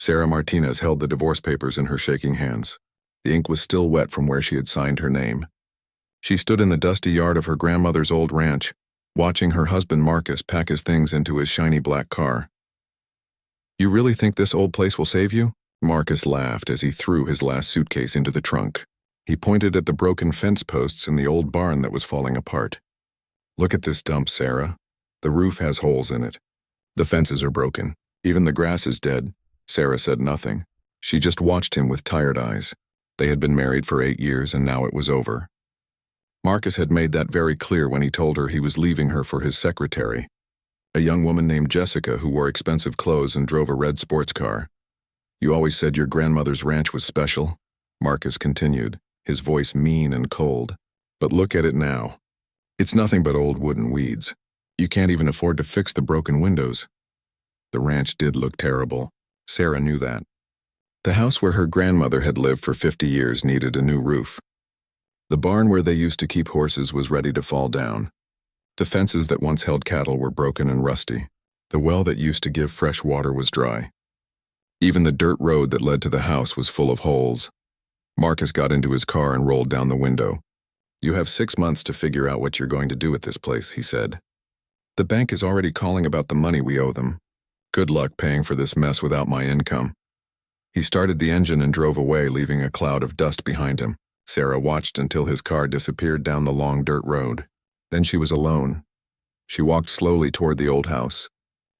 Sarah Martinez held the divorce papers in her shaking hands. The ink was still wet from where she had signed her name. She stood in the dusty yard of her grandmother's old ranch, watching her husband Marcus pack his things into his shiny black car. "You really think this old place will save you?" Marcus laughed as he threw his last suitcase into the trunk. He pointed at the broken fence posts in the old barn that was falling apart. "Look at this dump, Sarah. The roof has holes in it. The fences are broken. Even the grass is dead." Sarah said nothing. She just watched him with tired eyes. They had been married for 8 years and now it was over. Marcus had made that very clear when he told her he was leaving her for his secretary, a young woman named Jessica who wore expensive clothes and drove a red sports car. "You always said your grandmother's ranch was special," Marcus continued, his voice mean and cold. "But look at it now. It's nothing but old wood and weeds. You can't even afford to fix the broken windows." The ranch did look terrible. Sarah knew that. The house where her grandmother had lived for 50 years needed a new roof. The barn where they used to keep horses was ready to fall down. The fences that once held cattle were broken and rusty. The well that used to give fresh water was dry. Even the dirt road that led to the house was full of holes. Marcus got into his car and rolled down the window. "You have 6 months to figure out what you're going to do with this place," he said. "The bank is already calling about the money we owe them. Good luck paying for this mess without my income." He started the engine and drove away, leaving a cloud of dust behind him. Sarah watched until his car disappeared down the long dirt road. Then she was alone. She walked slowly toward the old house.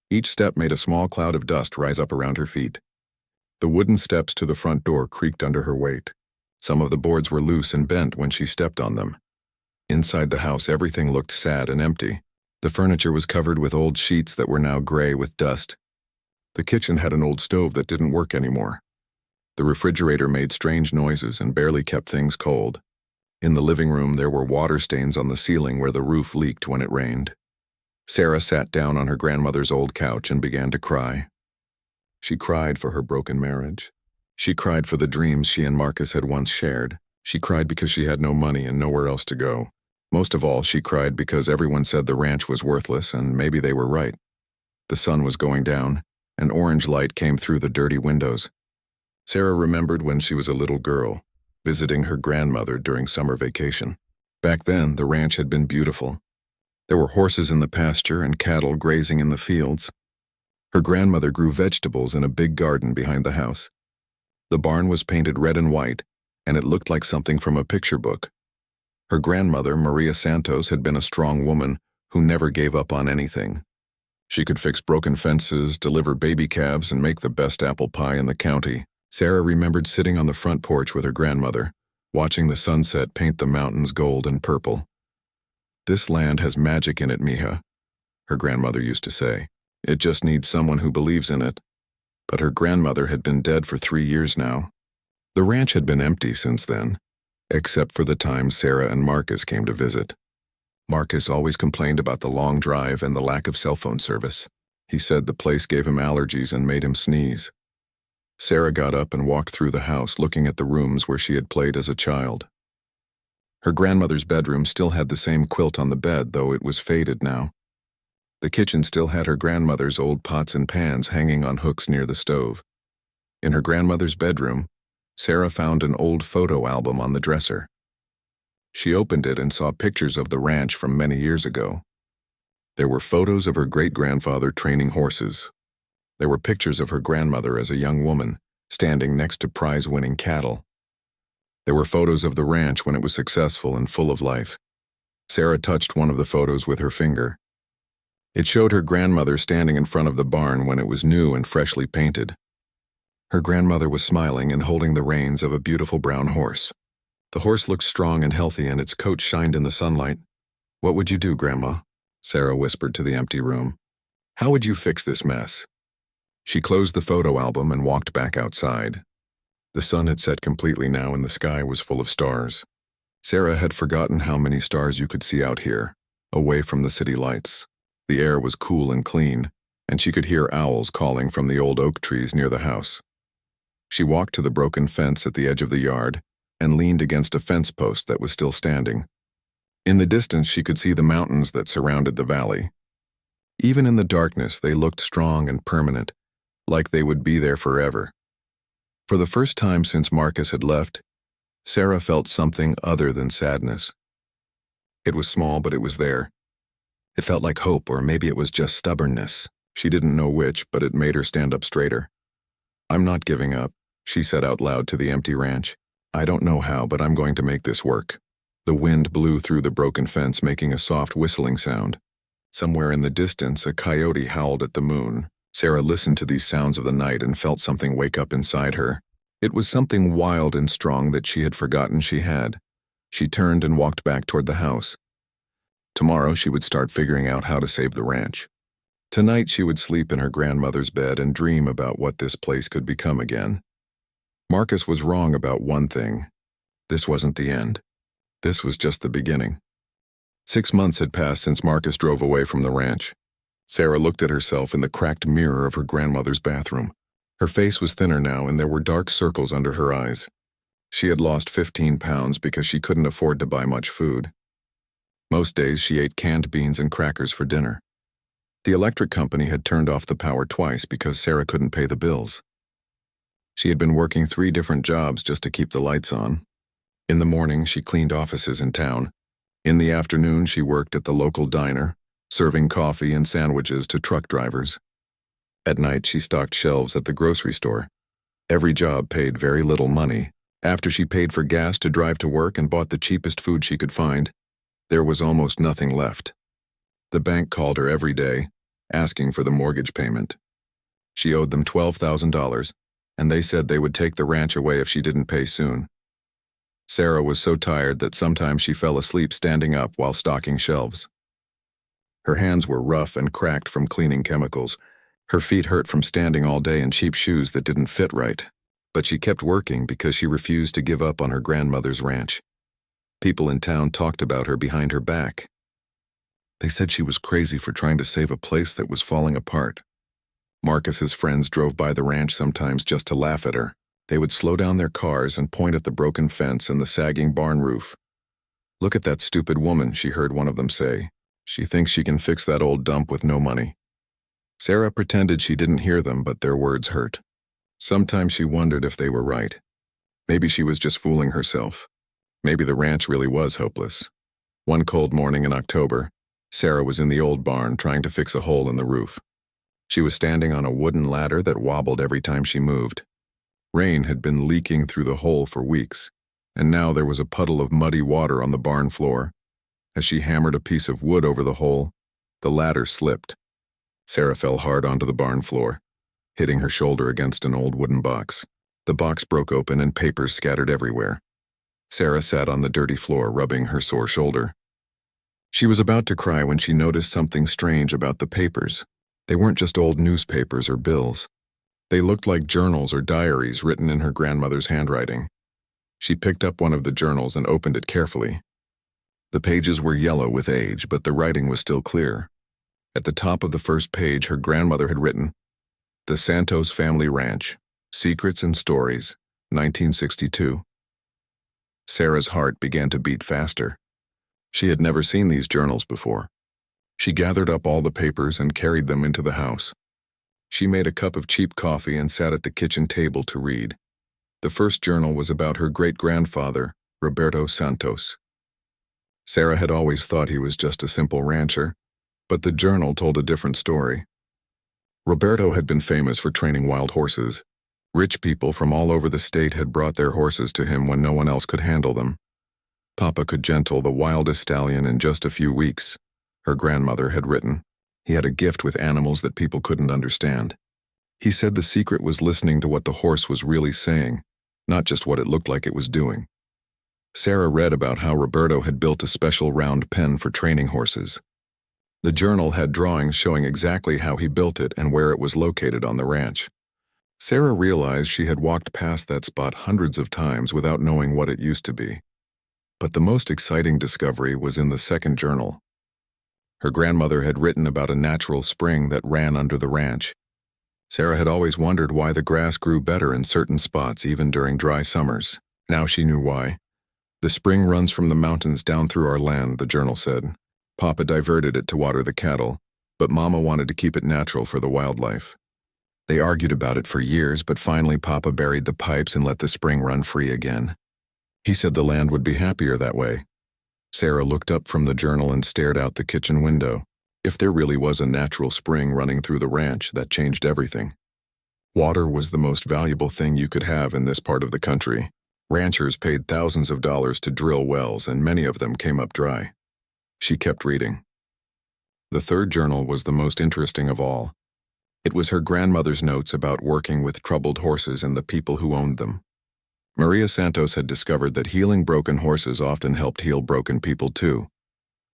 Each step made a small cloud of dust rise up around her feet. The wooden steps to the front door creaked under her weight. Some of the boards were loose and bent when she stepped on them. Inside the house, everything looked sad and empty. The furniture was covered with old sheets that were now gray with dust. The kitchen had an old stove that didn't work anymore. The refrigerator made strange noises and barely kept things cold. In the living room, there were water stains on the ceiling where the roof leaked when it rained. Sarah sat down on her grandmother's old couch and began to cry. She cried for her broken marriage. She cried for the dreams she and Marcus had once shared. She cried because she had no money and nowhere else to go. Most of all, she cried because everyone said the ranch was worthless, and maybe they were right. The sun was going down. An orange light came through the dirty windows. Sarah remembered when she was a little girl, visiting her grandmother during summer vacation. Back then, the ranch had been beautiful. There were horses in the pasture and cattle grazing in the fields. Her grandmother grew vegetables in a big garden behind the house. The barn was painted red and white, and it looked like something from a picture book. Her grandmother, Maria Santos, had been a strong woman who never gave up on anything. She could fix broken fences, deliver baby calves, and make the best apple pie in the county. Sarah remembered sitting on the front porch with her grandmother, watching the sunset paint the mountains gold and purple. "This land has magic in it, mija," her grandmother used to say. "It just needs someone who believes in it." But her grandmother had been dead for 3 years now. The ranch had been empty since then, except for the time Sarah and Marcus came to visit. Marcus always complained about the long drive and the lack of cell phone service. He said the place gave him allergies and made him sneeze. Sarah got up and walked through the house, looking at the rooms where she had played as a child. Her grandmother's bedroom still had the same quilt on the bed, though it was faded now. The kitchen still had her grandmother's old pots and pans hanging on hooks near the stove. In her grandmother's bedroom, Sarah found an old photo album on the dresser. She opened it and saw pictures of the ranch from many years ago. There were photos of her great-grandfather training horses. There were pictures of her grandmother as a young woman, standing next to prize-winning cattle. There were photos of the ranch when it was successful and full of life. Sarah touched one of the photos with her finger. It showed her grandmother standing in front of the barn when it was new and freshly painted. Her grandmother was smiling and holding the reins of a beautiful brown horse. The horse looked strong and healthy, and its coat shined in the sunlight. "What would you do, Grandma?" Sarah whispered to the empty room. "How would you fix this mess?" She closed the photo album and walked back outside. The sun had set completely now and the sky was full of stars. Sarah had forgotten how many stars you could see out here, away from the city lights. The air was cool and clean, and she could hear owls calling from the old oak trees near the house. She walked to the broken fence at the edge of the yard and leaned against a fence post that was still standing. In the distance, she could see the mountains that surrounded the valley. Even in the darkness, they looked strong and permanent, like they would be there forever. For the first time since Marcus had left, Sarah felt something other than sadness. It was small, but it was there. It felt like hope, or maybe it was just stubbornness. She didn't know which, but it made her stand up straighter. "I'm not giving up," she said out loud to the empty ranch. "I don't know how, but I'm going to make this work." The wind blew through the broken fence, making a soft whistling sound. Somewhere in the distance, a coyote howled at the moon. Sarah listened to these sounds of the night and felt something wake up inside her. It was something wild and strong that she had forgotten she had. She turned and walked back toward the house. Tomorrow she would start figuring out how to save the ranch. Tonight she would sleep in her grandmother's bed and dream about what this place could become again. Marcus was wrong about one thing. This wasn't the end. This was just the beginning. 6 months had passed since Marcus drove away from the ranch. Sarah looked at herself in the cracked mirror of her grandmother's bathroom. Her face was thinner now, and there were dark circles under her eyes. She had lost 15 pounds because she couldn't afford to buy much food. Most days she ate canned beans and crackers for dinner. The electric company had turned off the power twice because Sarah couldn't pay the bills. She had been working 3 different jobs just to keep the lights on. In the morning, she cleaned offices in town. In the afternoon, she worked at the local diner, serving coffee and sandwiches to truck drivers. At night, she stocked shelves at the grocery store. Every job paid very little money. After she paid for gas to drive to work and bought the cheapest food she could find, there was almost nothing left. The bank called her every day, asking for the mortgage payment. She owed them $12,000, and they said they would take the ranch away if she didn't pay soon. Sarah was so tired that sometimes she fell asleep standing up while stocking shelves. Her hands were rough and cracked from cleaning chemicals. Her feet hurt from standing all day in cheap shoes that didn't fit right. But she kept working because she refused to give up on her grandmother's ranch. People in town talked about her behind her back. They said she was crazy for trying to save a place that was falling apart. Marcus's friends drove by the ranch sometimes just to laugh at her. They would slow down their cars and point at the broken fence and the sagging barn roof. "Look at that stupid woman," she heard one of them say. "She thinks she can fix that old dump with no money." Sarah pretended she didn't hear them, but their words hurt. Sometimes she wondered if they were right. Maybe she was just fooling herself. Maybe the ranch really was hopeless. One cold morning in October, Sarah was in the old barn trying to fix a hole in the roof. She was standing on a wooden ladder that wobbled every time she moved. Rain had been leaking through the hole for weeks, and now there was a puddle of muddy water on the barn floor. As she hammered a piece of wood over the hole, the ladder slipped. Sarah fell hard onto the barn floor, hitting her shoulder against an old wooden box. The box broke open and papers scattered everywhere. Sarah sat on the dirty floor, rubbing her sore shoulder. She was about to cry when she noticed something strange about the papers. They weren't just old newspapers or bills. They looked like journals or diaries written in her grandmother's handwriting. She picked up one of the journals and opened it carefully. The pages were yellow with age, but the writing was still clear. At the top of the first page, her grandmother had written, "The Santos Family Ranch, Secrets and Stories, 1962. Sarah's heart began to beat faster. She had never seen these journals before. She gathered up all the papers and carried them into the house. She made a cup of cheap coffee and sat at the kitchen table to read. The first journal was about her great-grandfather, Roberto Santos. Sarah had always thought he was just a simple rancher, but the journal told a different story. Roberto had been famous for training wild horses. Rich people from all over the state had brought their horses to him when no one else could handle them. Papa could gentle the wildest stallion in just a few weeks, her grandmother had written. He had a gift with animals that people couldn't understand. He said the secret was listening to what the horse was really saying, not just what it looked like it was doing. Sarah read about how Roberto had built a special round pen for training horses. The journal had drawings showing exactly how he built it and where it was located on the ranch. Sarah realized she had walked past that spot hundreds of times without knowing what it used to be. But the most exciting discovery was in the second journal. Her grandmother had written about a natural spring that ran under the ranch. Sarah had always wondered why the grass grew better in certain spots even during dry summers. Now she knew why. "The spring runs from the mountains down through our land," the journal said. "Papa diverted it to water the cattle, but Mama wanted to keep it natural for the wildlife. They argued about it for years, but finally Papa buried the pipes and let the spring run free again. He said the land would be happier that way. Sarah looked up from the journal and stared out the kitchen window. If there really was a natural spring running through the ranch, that changed everything. Water was the most valuable thing you could have in this part of the country. Ranchers paid thousands of dollars to drill wells, and many of them came up dry. She kept reading. The third journal was the most interesting of all. It was her grandmother's notes about working with troubled horses and the people who owned them. Maria Santos had discovered that healing broken horses often helped heal broken people too.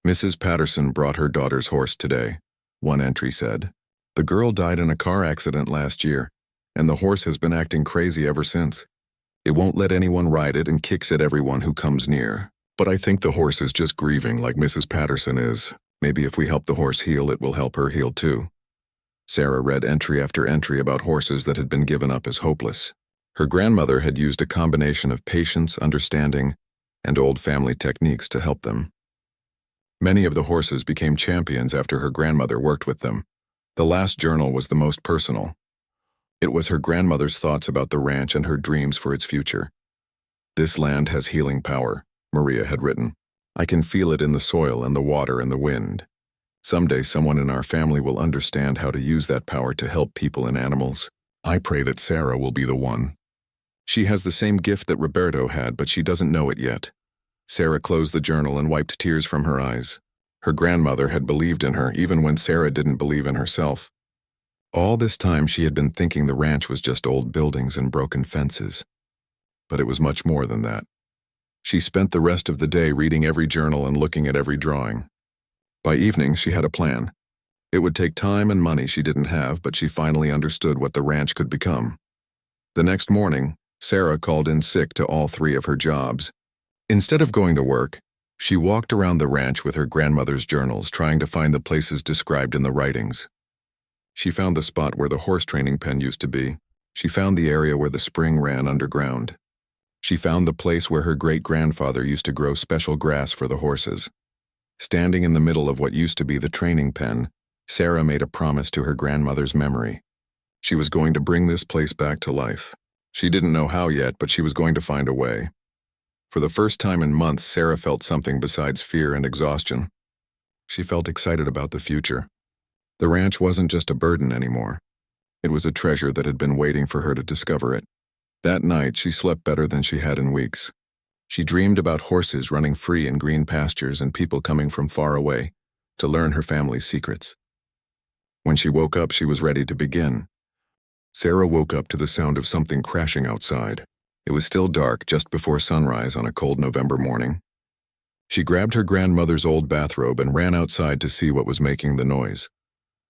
Mrs. Patterson brought her daughter's horse today, one entry said. The girl died in a car accident last year, and the horse has been acting crazy ever since. It won't let anyone ride it and kicks at everyone who comes near. But I think the horse is just grieving like Mrs. Patterson is. Maybe if we help the horse heal, it will help her heal too. Sarah read entry after entry about horses that had been given up as hopeless. Her grandmother had used a combination of patience, understanding, and old family techniques to help them. Many of the horses became champions after her grandmother worked with them. The last journal was the most personal. It was her grandmother's thoughts about the ranch and her dreams for its future. This land has healing power, Maria had written. I can feel it in the soil and the water and the wind. Someday someone in our family will understand how to use that power to help people and animals. I pray that Sarah will be the one. She has the same gift that Roberto had, but she doesn't know it yet. Sarah closed the journal and wiped tears from her eyes. Her grandmother had believed in her even when Sarah didn't believe in herself. All this time she had been thinking the ranch was just old buildings and broken fences. But it was much more than that. She spent the rest of the day reading every journal and looking at every drawing. By evening, she had a plan. It would take time and money she didn't have, but she finally understood what the ranch could become. The next morning, Sarah called in sick to all 3 of her jobs. Instead of going to work, she walked around the ranch with her grandmother's journals, trying to find the places described in the writings. She found the spot where the horse training pen used to be. She found the area where the spring ran underground. She found the place where her great-grandfather used to grow special grass for the horses. Standing in the middle of what used to be the training pen, Sarah made a promise to her grandmother's memory. She was going to bring this place back to life. She didn't know how yet, but she was going to find a way. For the first time in months, Sarah felt something besides fear and exhaustion. She felt excited about the future. The ranch wasn't just a burden anymore. It was a treasure that had been waiting for her to discover it. That night, she slept better than she had in weeks. She dreamed about horses running free in green pastures and people coming from far away to learn her family's secrets. When she woke up, she was ready to begin. Sarah woke up to the sound of something crashing outside. It was still dark, just before sunrise on a cold November morning. She grabbed her grandmother's old bathrobe and ran outside to see what was making the noise.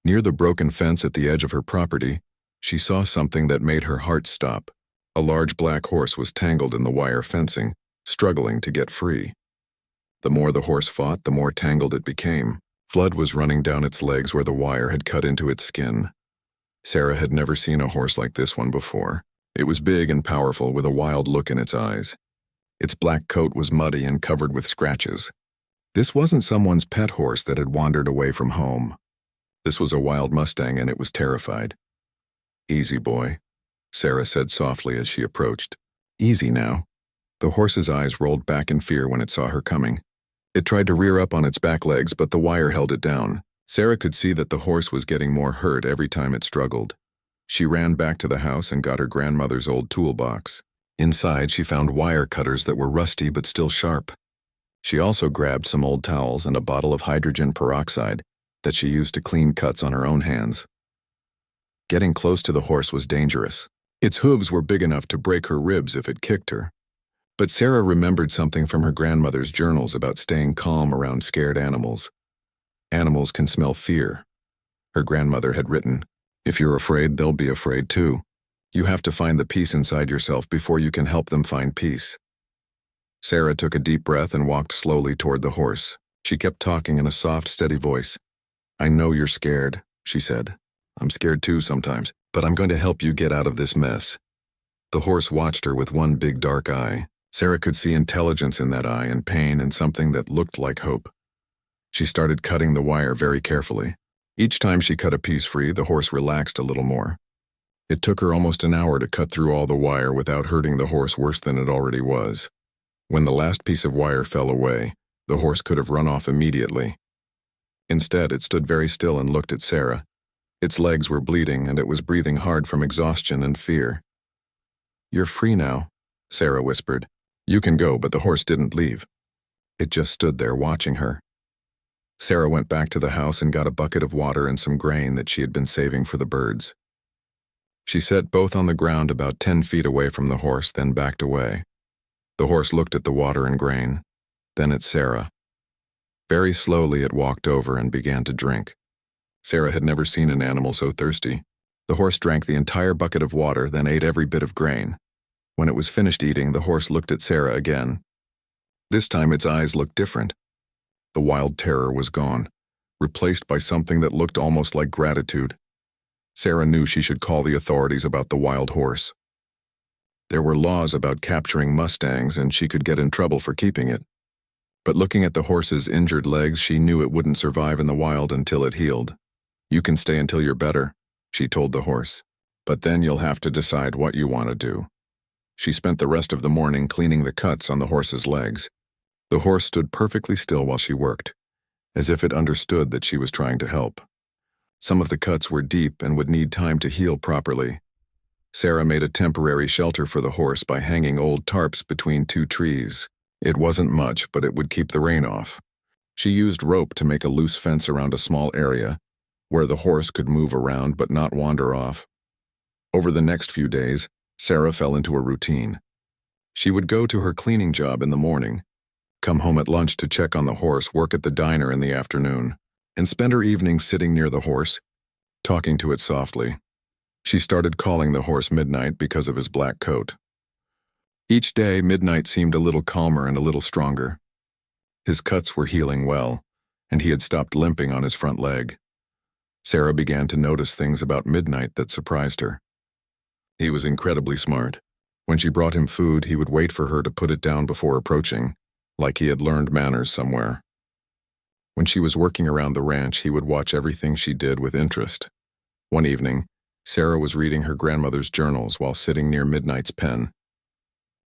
Near the broken fence at the edge of her property, she saw something that made her heart stop. A large black horse was tangled in the wire fencing, struggling to get free. The more the horse fought, the more tangled it became. Blood was running down its legs where the wire had cut into its skin. Sarah had never seen a horse like this one before. It was big and powerful, with a wild look in its eyes. Its black coat was muddy and covered with scratches. This wasn't someone's pet horse that had wandered away from home. This was a wild Mustang, and it was terrified. "Easy, boy," Sarah said softly as she approached. "Easy now." The horse's eyes rolled back in fear when it saw her coming. It tried to rear up on its back legs, but the wire held it down. Sarah could see that the horse was getting more hurt every time it struggled. She ran back to the house and got her grandmother's old toolbox. Inside, she found wire cutters that were rusty but still sharp. She also grabbed some old towels and a bottle of hydrogen peroxide that she used to clean cuts on her own hands. Getting close to the horse was dangerous. Its hooves were big enough to break her ribs if it kicked her. But Sarah remembered something from her grandmother's journals about staying calm around scared animals. Animals can smell fear. Her grandmother had written, "If you're afraid, they'll be afraid too. You have to find the peace inside yourself before you can help them find peace." Sarah took a deep breath and walked slowly toward the horse. She kept talking in a soft, steady voice. "I know you're scared," she said. "I'm scared too sometimes, but I'm going to help you get out of this mess." The horse watched her with one big dark eye. Sarah could see intelligence in that eye and pain and something that looked like hope. She started cutting the wire very carefully. Each time she cut a piece free, the horse relaxed a little more. It took her almost an hour to cut through all the wire without hurting the horse worse than it already was. When the last piece of wire fell away, the horse could have run off immediately. Instead, it stood very still and looked at Sarah. Its legs were bleeding, and it was breathing hard from exhaustion and fear. "You're free now," Sarah whispered. "You can go," but the horse didn't leave. It just stood there watching her. Sarah went back to the house and got a bucket of water and some grain that she had been saving for the birds. She set both on the ground about 10 feet away from the horse, then backed away. The horse looked at the water and grain, then at Sarah. Very slowly it walked over and began to drink. Sarah had never seen an animal so thirsty. The horse drank the entire bucket of water, then ate every bit of grain. When it was finished eating, the horse looked at Sarah again. This time its eyes looked different. The wild terror was gone, replaced by something that looked almost like gratitude. Sarah knew she should call the authorities about the wild horse. There were laws about capturing mustangs, and she could get in trouble for keeping it. But looking at the horse's injured legs, she knew it wouldn't survive in the wild until it healed. "You can stay until you're better," she told the horse. "But then you'll have to decide what you want to do." She spent the rest of the morning cleaning the cuts on the horse's legs. The horse stood perfectly still while she worked, as if it understood that she was trying to help. Some of the cuts were deep and would need time to heal properly. Sarah made a temporary shelter for the horse by hanging old tarps between 2 trees. It wasn't much, but it would keep the rain off. She used rope to make a loose fence around a small area, where the horse could move around but not wander off. Over the next few days, Sarah fell into a routine. She would go to her cleaning job in the morning, come home at lunch to check on the horse, work at the diner in the afternoon, and spend her evenings sitting near the horse, talking to it softly. She started calling the horse Midnight because of his black coat. Each day, Midnight seemed a little calmer and a little stronger. His cuts were healing well, and he had stopped limping on his front leg. Sarah began to notice things about Midnight that surprised her. He was incredibly smart. When she brought him food, he would wait for her to put it down before approaching, like he had learned manners somewhere. When she was working around the ranch, he would watch everything she did with interest. One evening, Sarah was reading her grandmother's journals while sitting near Midnight's pen.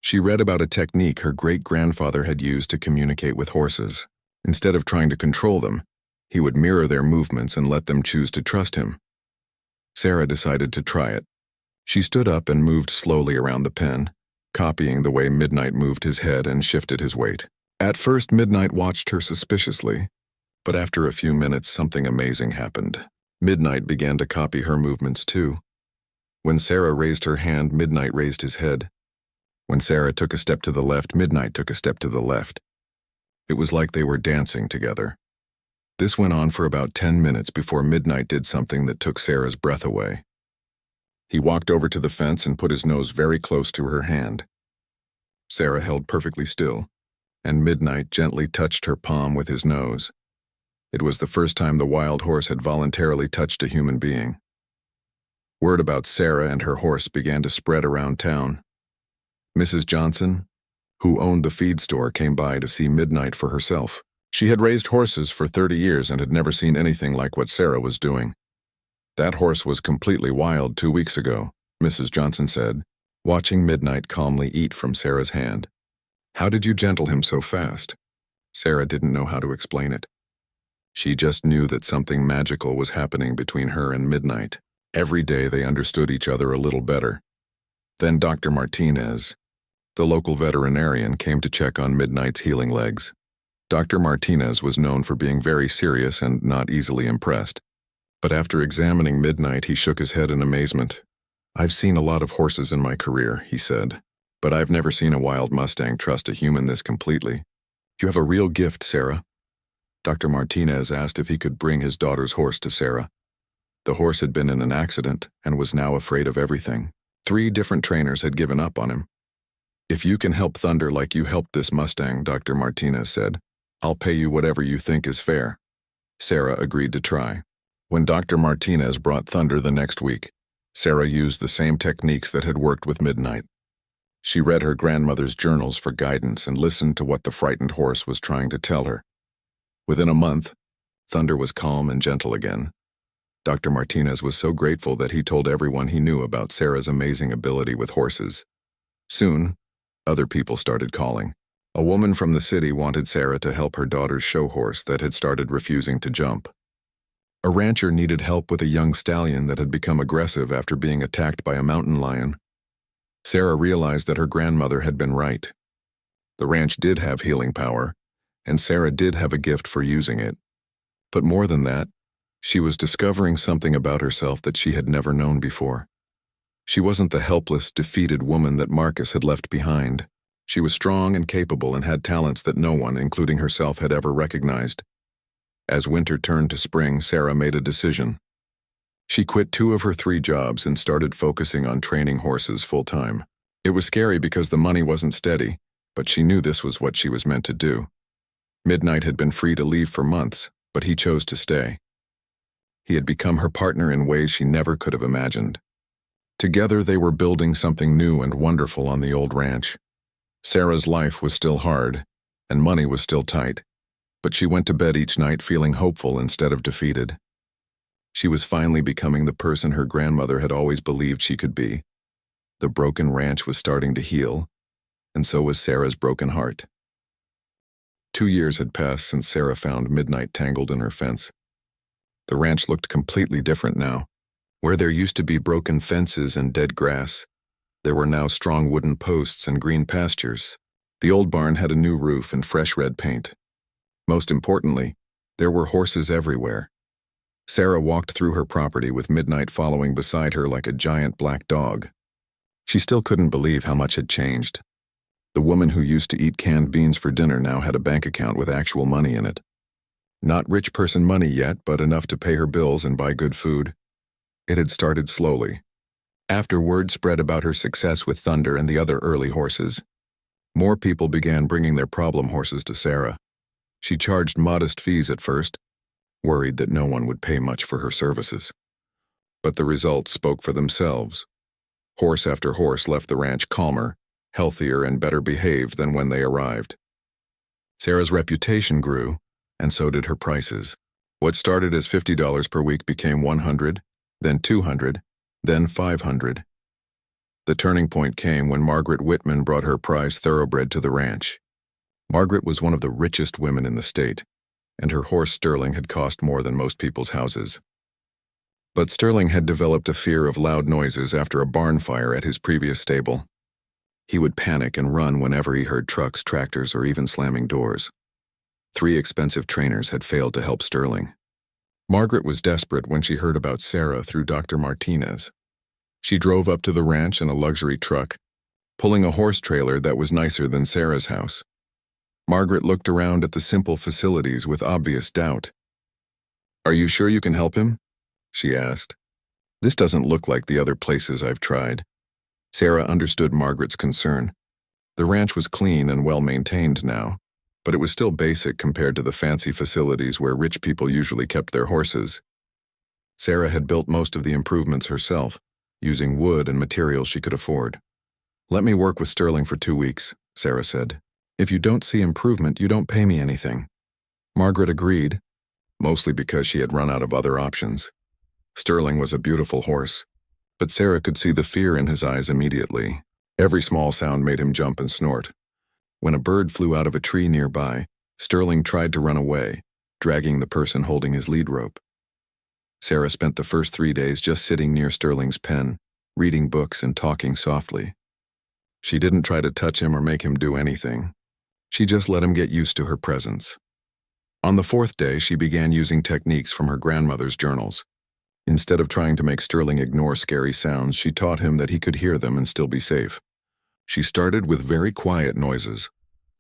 She read about a technique her great-grandfather had used to communicate with horses. Instead of trying to control them, he would mirror their movements and let them choose to trust him. Sarah decided to try it. She stood up and moved slowly around the pen, copying the way Midnight moved his head and shifted his weight. At first, Midnight watched her suspiciously, but after a few minutes, something amazing happened. Midnight began to copy her movements too. When Sarah raised her hand, Midnight raised his head. When Sarah took a step to the left, Midnight took a step to the left. It was like they were dancing together. This went on for about 10 minutes before Midnight did something that took Sarah's breath away. He walked over to the fence and put his nose very close to her hand. Sarah held perfectly still, and Midnight gently touched her palm with his nose. It was the first time the wild horse had voluntarily touched a human being. Word about Sarah and her horse began to spread around town. Mrs. Johnson, who owned the feed store, came by to see Midnight for herself. She had raised horses for 30 years and had never seen anything like what Sarah was doing. "That horse was completely wild 2 weeks ago," Mrs. Johnson said, watching Midnight calmly eat from Sarah's hand. "How did you gentle him so fast?" Sarah didn't know how to explain it. She just knew that something magical was happening between her and Midnight. Every day they understood each other a little better. Then Dr. Martinez, the local veterinarian, came to check on Midnight's healing legs. Dr. Martinez was known for being very serious and not easily impressed. But after examining Midnight, he shook his head in amazement. "I've seen a lot of horses in my career," he said, "but I've never seen a wild Mustang trust a human this completely. You have a real gift, Sarah." Dr. Martinez asked if he could bring his daughter's horse to Sarah. The horse had been in an accident and was now afraid of everything. 3 different trainers had given up on him. "If you can help Thunder like you helped this Mustang," Dr. Martinez said, "I'll pay you whatever you think is fair." Sarah agreed to try. When Dr. Martinez brought Thunder the next week, Sarah used the same techniques that had worked with Midnight. She read her grandmother's journals for guidance and listened to what the frightened horse was trying to tell her. Within a month, Thunder was calm and gentle again. Dr. Martinez was so grateful that he told everyone he knew about Sarah's amazing ability with horses. Soon, other people started calling. A woman from the city wanted Sarah to help her daughter's show horse that had started refusing to jump. A rancher needed help with a young stallion that had become aggressive after being attacked by a mountain lion. Sarah realized that her grandmother had been right. The ranch did have healing power, and Sarah did have a gift for using it. But more than that, she was discovering something about herself that she had never known before. She wasn't the helpless, defeated woman that Marcus had left behind. She was strong and capable and had talents that no one, including herself, had ever recognized. As winter turned to spring, Sarah made a decision. She quit 2 of her 3 jobs and started focusing on training horses full-time. It was scary because the money wasn't steady, but she knew this was what she was meant to do. Midnight had been free to leave for months, but he chose to stay. He had become her partner in ways she never could have imagined. Together they were building something new and wonderful on the old ranch. Sarah's life was still hard, and money was still tight, but she went to bed each night feeling hopeful instead of defeated. She was finally becoming the person her grandmother had always believed she could be. The broken ranch was starting to heal, and so was Sarah's broken heart. 2 years had passed since Sarah found Midnight tangled in her fence. The ranch looked completely different now. Where there used to be broken fences and dead grass, there were now strong wooden posts and green pastures. The old barn had a new roof and fresh red paint. Most importantly, there were horses everywhere. Sarah walked through her property with Midnight following beside her like a giant black dog. She still couldn't believe how much had changed. The woman who used to eat canned beans for dinner now had a bank account with actual money in it. Not rich person money yet, but enough to pay her bills and buy good food. It had started slowly. After word spread about her success with Thunder and the other early horses, more people began bringing their problem horses to Sarah. She charged modest fees at first, worried that no one would pay much for her services. But the results spoke for themselves. Horse after horse left the ranch calmer, healthier, and better behaved than when they arrived. Sarah's reputation grew, and so did her prices. What started as $50 per week became $100, then $200, then $500. The turning point came when Margaret Whitman brought her prize thoroughbred to the ranch. Margaret was one of the richest women in the state, and her horse Sterling had cost more than most people's houses. But Sterling had developed a fear of loud noises after a barn fire at his previous stable. He would panic and run whenever he heard trucks, tractors, or even slamming doors. 3 expensive trainers had failed to help Sterling. Margaret was desperate when she heard about Sarah through Dr. Martinez. She drove up to the ranch in a luxury truck, pulling a horse trailer that was nicer than Sarah's house. Margaret looked around at the simple facilities with obvious doubt. "Are you sure you can help him?" she asked. "This doesn't look like the other places I've tried." Sarah understood Margaret's concern. The ranch was clean and well-maintained now, but it was still basic compared to the fancy facilities where rich people usually kept their horses. Sarah had built most of the improvements herself, using wood and materials she could afford. "Let me work with Sterling for 2 weeks," Sarah said. "If you don't see improvement, you don't pay me anything." Margaret agreed, mostly because she had run out of other options. Sterling was a beautiful horse, but Sarah could see the fear in his eyes immediately. Every small sound made him jump and snort. When a bird flew out of a tree nearby, Sterling tried to run away, dragging the person holding his lead rope. Sarah spent the first 3 days just sitting near Sterling's pen, reading books and talking softly. She didn't try to touch him or make him do anything. She just let him get used to her presence. On the 4th day, she began using techniques from her grandmother's journals. Instead of trying to make Sterling ignore scary sounds, she taught him that he could hear them and still be safe. She started with very quiet noises,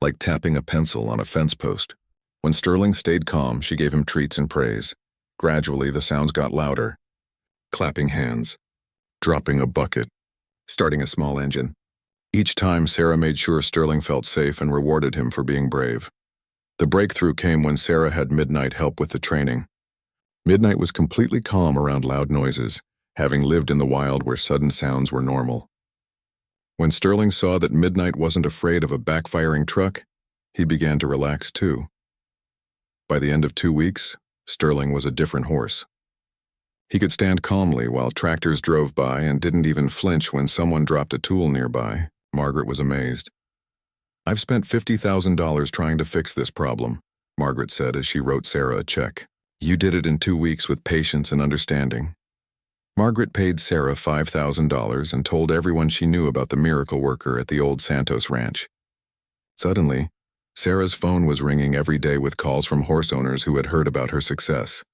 like tapping a pencil on a fence post. When Sterling stayed calm, she gave him treats and praise. Gradually, the sounds got louder. Clapping hands, dropping a bucket, starting a small engine. Each time, Sarah made sure Sterling felt safe and rewarded him for being brave. The breakthrough came when Sarah had Midnight help with the training. Midnight was completely calm around loud noises, having lived in the wild where sudden sounds were normal. When Sterling saw that Midnight wasn't afraid of a backfiring truck, he began to relax too. By the end of 2 weeks, Sterling was a different horse. He could stand calmly while tractors drove by and didn't even flinch when someone dropped a tool nearby. Margaret was amazed. "I've spent $50,000 trying to fix this problem," Margaret said as she wrote Sarah a check. "You did it in 2 weeks with patience and understanding." Margaret paid Sarah $5,000 and told everyone she knew about the miracle worker at the old Santos ranch. Suddenly, Sarah's phone was ringing every day with calls from horse owners who had heard about her success.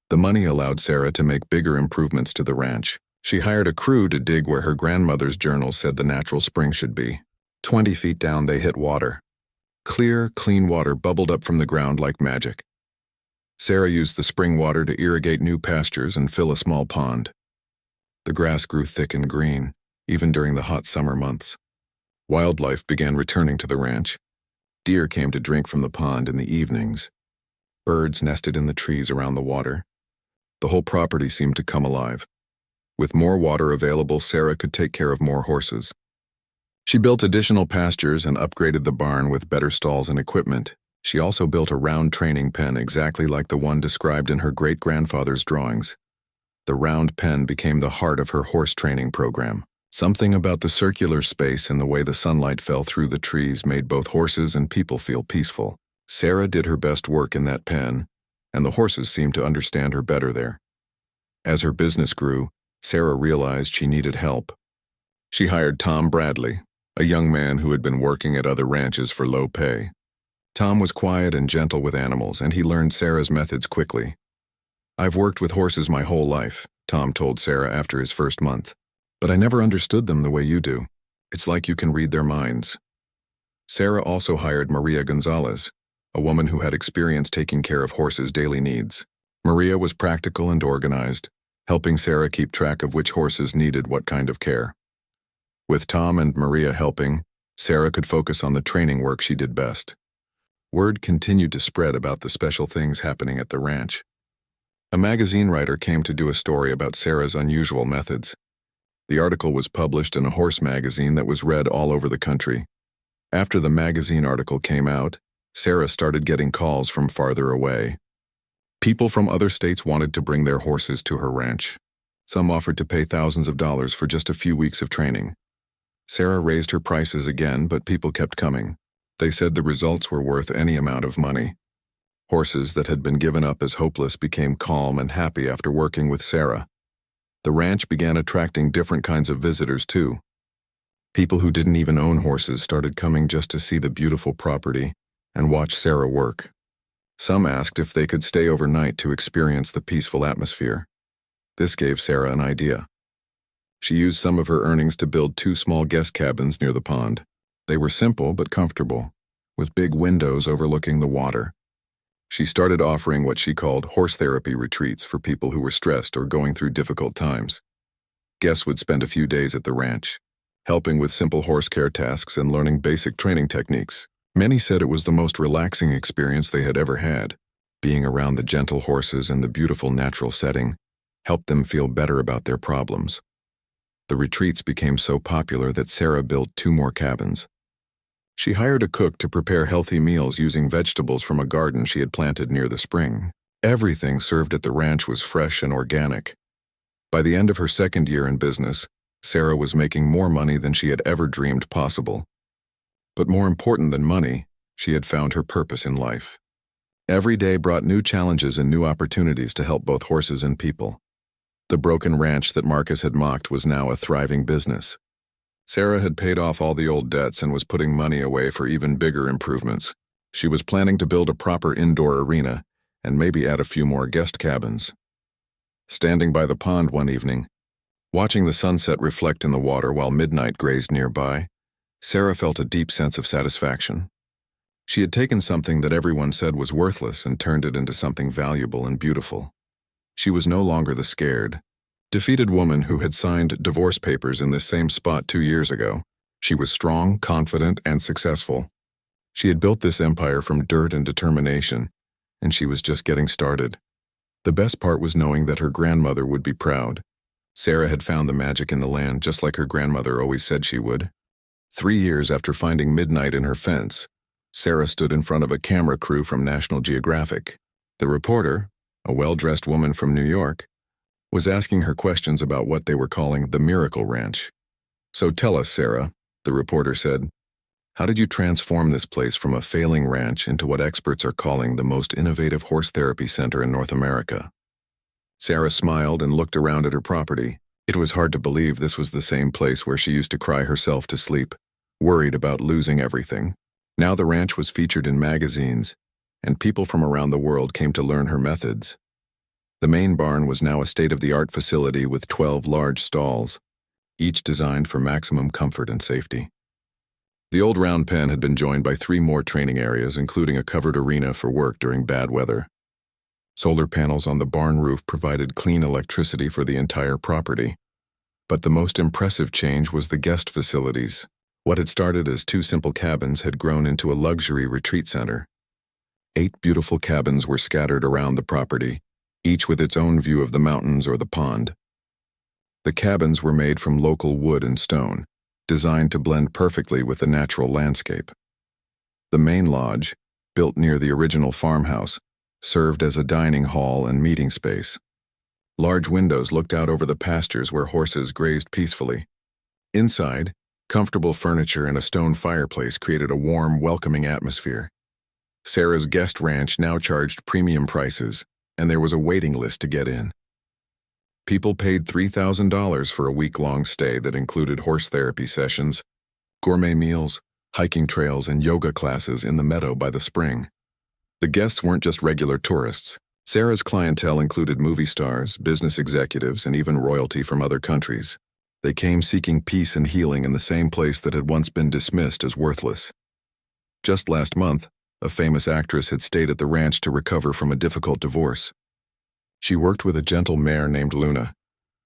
The money allowed Sarah to make bigger improvements to the ranch. She hired a crew to dig where her grandmother's journal said the natural spring should be. 20 feet down they hit water. Clear, clean water bubbled up from the ground like magic. Sarah used the spring water to irrigate new pastures and fill a small pond. The grass grew thick and green, even during the hot summer months. Wildlife began returning to the ranch. Deer came to drink from the pond in the evenings. Birds nested in the trees around the water. The whole property seemed to come alive. With more water available, Sarah could take care of more horses. She built additional pastures and upgraded the barn with better stalls and equipment. She also built a round training pen exactly like the one described in her great-grandfather's drawings. The round pen became the heart of her horse training program. Something about the circular space and the way the sunlight fell through the trees made both horses and people feel peaceful. Sarah did her best work in that pen, and the horses seemed to understand her better there. As her business grew, Sarah realized she needed help. She hired Tom Bradley, a young man who had been working at other ranches for low pay. Tom was quiet and gentle with animals, and he learned Sarah's methods quickly. "I've worked with horses my whole life," Tom told Sarah after his first month. "But I never understood them the way you do. It's like you can read their minds." Sarah also hired Maria Gonzalez, a woman who had experience taking care of horses' daily needs. Maria was practical and organized, helping Sarah keep track of which horses needed what kind of care. With Tom and Maria helping, Sarah could focus on the training work she did best. Word continued to spread about the special things happening at the ranch. A magazine writer came to do a story about Sarah's unusual methods. The article was published in a horse magazine that was read all over the country. After the magazine article came out, Sarah started getting calls from farther away. People from other states wanted to bring their horses to her ranch. Some offered to pay thousands of dollars for just a few weeks of training. Sarah raised her prices again, but people kept coming. They said the results were worth any amount of money. Horses that had been given up as hopeless became calm and happy after working with Sarah. The ranch began attracting different kinds of visitors too. People who didn't even own horses started coming just to see the beautiful property and watch Sarah work. Some asked if they could stay overnight to experience the peaceful atmosphere. This gave Sarah an idea. She used some of her earnings to build 2 small guest cabins near the pond. They were simple but comfortable, with big windows overlooking the water. She started offering what she called horse therapy retreats for people who were stressed or going through difficult times. Guests would spend a few days at the ranch, helping with simple horse care tasks and learning basic training techniques. Many said it was the most relaxing experience they had ever had. Being around the gentle horses and the beautiful natural setting helped them feel better about their problems. The retreats became so popular that Sarah built 2 more cabins. She hired a cook to prepare healthy meals using vegetables from a garden she had planted near the spring. Everything served at the ranch was fresh and organic. By the end of her 2nd year in business, Sarah was making more money than she had ever dreamed possible. But more important than money, she had found her purpose in life. Every day brought new challenges and new opportunities to help both horses and people. The broken ranch that Marcus had mocked was now a thriving business. Sarah had paid off all the old debts and was putting money away for even bigger improvements. She was planning to build a proper indoor arena and maybe add a few more guest cabins. Standing by the pond one evening, watching the sunset reflect in the water while midnight grazed nearby, Sarah felt a deep sense of satisfaction. She had taken something that everyone said was worthless and turned it into something valuable and beautiful. She was no longer the scared, defeated woman who had signed divorce papers in this same spot 2 years ago. She was strong, confident, and successful. She had built this empire from dirt and determination, and she was just getting started. The best part was knowing that her grandmother would be proud. Sarah had found the magic in the land just like her grandmother always said she would. 3 years after finding midnight in her fence, Sarah stood in front of a camera crew from National Geographic. The reporter, a well-dressed woman from New York, was asking her questions about what they were calling the Miracle Ranch. "So tell us, Sarah," the reporter said, "how did you transform this place from a failing ranch into what experts are calling the most innovative horse therapy center in North America?" Sarah smiled and looked around at her property. It was hard to believe this was the same place where she used to cry herself to sleep, worried about losing everything. Now the ranch was featured in magazines, and people from around the world came to learn her methods. The main barn was now a state-of-the-art facility with 12 large stalls, each designed for maximum comfort and safety. The old round pen had been joined by 3 more training areas, including a covered arena for work during bad weather. Solar panels on the barn roof provided clean electricity for the entire property. But the most impressive change was the guest facilities. What had started as 2 simple cabins had grown into a luxury retreat center. 8 beautiful cabins were scattered around the property, each with its own view of the mountains or the pond. The cabins were made from local wood and stone, designed to blend perfectly with the natural landscape. The main lodge, built near the original farmhouse, served as a dining hall and meeting space. Large windows looked out over the pastures where horses grazed peacefully. Inside, comfortable furniture and a stone fireplace created a warm, welcoming atmosphere. Sarah's guest ranch now charged premium prices, and there was a waiting list to get in. People paid $3,000 for a week-long stay that included horse therapy sessions, gourmet meals, hiking trails, and yoga classes in the meadow by the spring. The guests weren't just regular tourists. Sarah's clientele included movie stars, business executives, and even royalty from other countries. They came seeking peace and healing in the same place that had once been dismissed as worthless. Just last month, a famous actress had stayed at the ranch to recover from a difficult divorce. She worked with a gentle mare named Luna,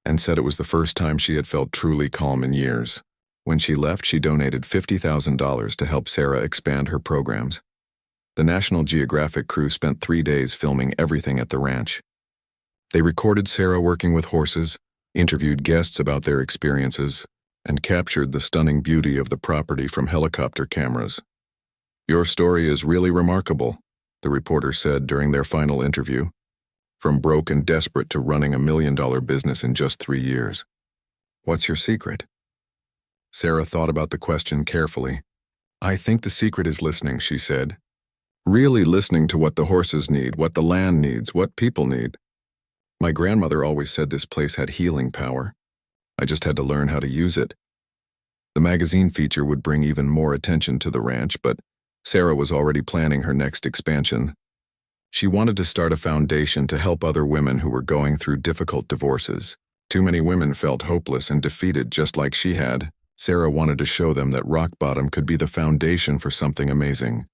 and said it was the first time she had felt truly calm in years. When she left, she donated $50,000 to help Sarah expand her programs. The National Geographic crew spent 3 days filming everything at the ranch. They recorded Sarah working with horses, interviewed guests about their experiences, and captured the stunning beauty of the property from helicopter cameras. "Your story is really remarkable," the reporter said during their final interview. "From broke and desperate to running $1 million business in just 3 years. What's your secret?" Sarah thought about the question carefully. "I think the secret is listening," she said. "Really listening to what the horses need, what the land needs, what people need. My grandmother always said this place had healing power. I just had to learn how to use it." The magazine feature would bring even more attention to the ranch, but Sarah was already planning her next expansion. She wanted to start a foundation to help other women who were going through difficult divorces. Too many women felt hopeless and defeated just like she had. Sarah wanted to show them that rock bottom could be the foundation for something amazing.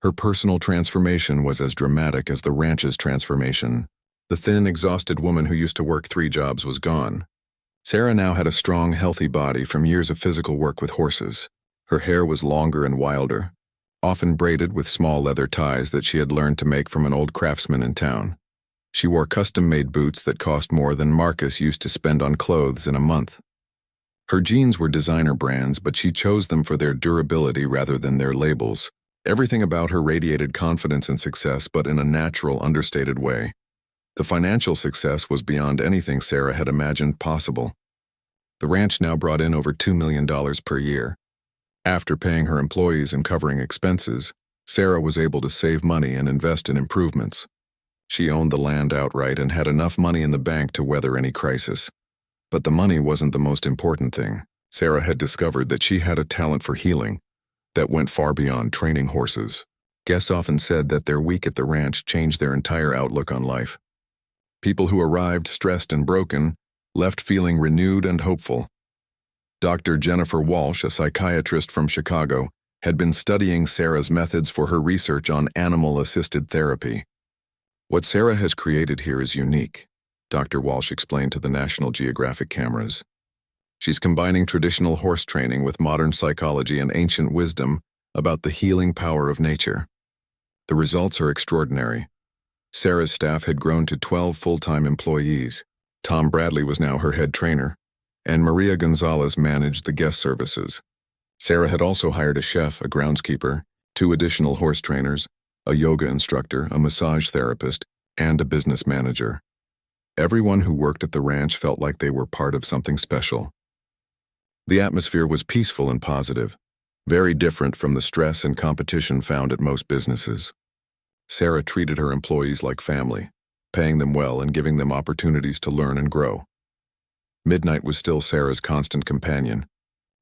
Her personal transformation was as dramatic as the ranch's transformation. The thin, exhausted woman who used to work 3 jobs was gone. Sarah now had a strong, healthy body from years of physical work with horses. Her hair was longer and wilder, often braided with small leather ties that she had learned to make from an old craftsman in town. She wore custom-made boots that cost more than Marcus used to spend on clothes in a month. Her jeans were designer brands, but she chose them for their durability rather than their labels. Everything about her radiated confidence and success, but in a natural, understated way. The financial success was beyond anything Sarah had imagined possible. The ranch now brought in over $2 million per year. After paying her employees and covering expenses, Sarah was able to save money and invest in improvements. She owned the land outright and had enough money in the bank to weather any crisis. But the money wasn't the most important thing. Sarah had discovered that she had a talent for healing that went far beyond training horses. Guests often said that their week at the ranch changed their entire outlook on life. People who arrived stressed and broken left feeling renewed and hopeful. Dr. Jennifer Walsh, a psychiatrist from Chicago, had been studying Sarah's methods for her research on animal-assisted therapy. "What Sarah has created here is unique," Dr. Walsh explained to the National Geographic cameras. "She's combining traditional horse training with modern psychology and ancient wisdom about the healing power of nature. The results are extraordinary." Sarah's staff had grown to 12 full-time employees. Tom Bradley was now her head trainer, and Maria Gonzalez managed the guest services. Sarah had also hired a chef, a groundskeeper, 2 additional horse trainers, a yoga instructor, a massage therapist, and a business manager. Everyone who worked at the ranch felt like they were part of something special. The atmosphere was peaceful and positive, very different from the stress and competition found at most businesses. Sarah treated her employees like family, paying them well and giving them opportunities to learn and grow. Midnight was still Sarah's constant companion,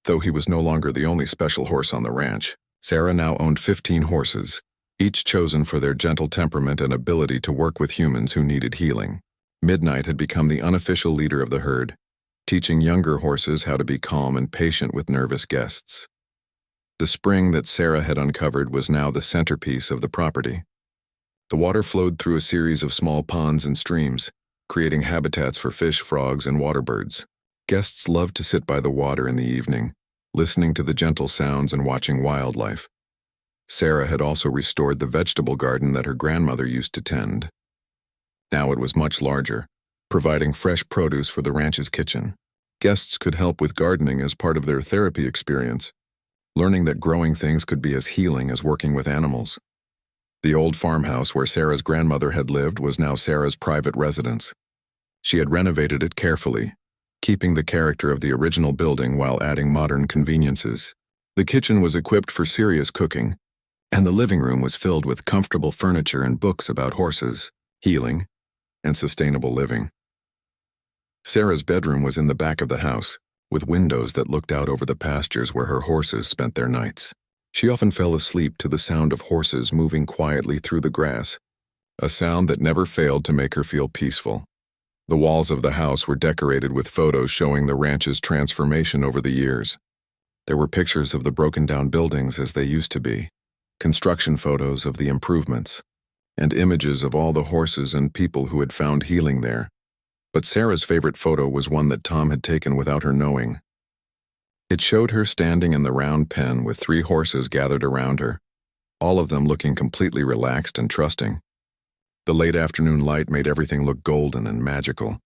though he was no longer the only special horse on the ranch. Sarah now owned 15 horses, each chosen for their gentle temperament and ability to work with humans who needed healing. Midnight had become the unofficial leader of the herd, teaching younger horses how to be calm and patient with nervous guests. The spring that Sarah had uncovered was now the centerpiece of the property. The water flowed through a series of small ponds and streams, creating habitats for fish, frogs, and water birds. Guests loved to sit by the water in the evening, listening to the gentle sounds and watching wildlife. Sarah had also restored the vegetable garden that her grandmother used to tend. Now it was much larger, providing fresh produce for the ranch's kitchen. Guests could help with gardening as part of their therapy experience, learning that growing things could be as healing as working with animals. The old farmhouse where Sarah's grandmother had lived was now Sarah's private residence. She had renovated it carefully, keeping the character of the original building while adding modern conveniences. The kitchen was equipped for serious cooking, and the living room was filled with comfortable furniture and books about horses, healing, and sustainable living. Sarah's bedroom was in the back of the house, with windows that looked out over the pastures where her horses spent their nights. She often fell asleep to the sound of horses moving quietly through the grass, a sound that never failed to make her feel peaceful. The walls of the house were decorated with photos showing the ranch's transformation over the years. There were pictures of the broken-down buildings as they used to be, construction photos of the improvements, and images of all the horses and people who had found healing there. But Sarah's favorite photo was one that Tom had taken without her knowing. It showed her standing in the round pen with 3 horses gathered around her, all of them looking completely relaxed and trusting. The late afternoon light made everything look golden and magical.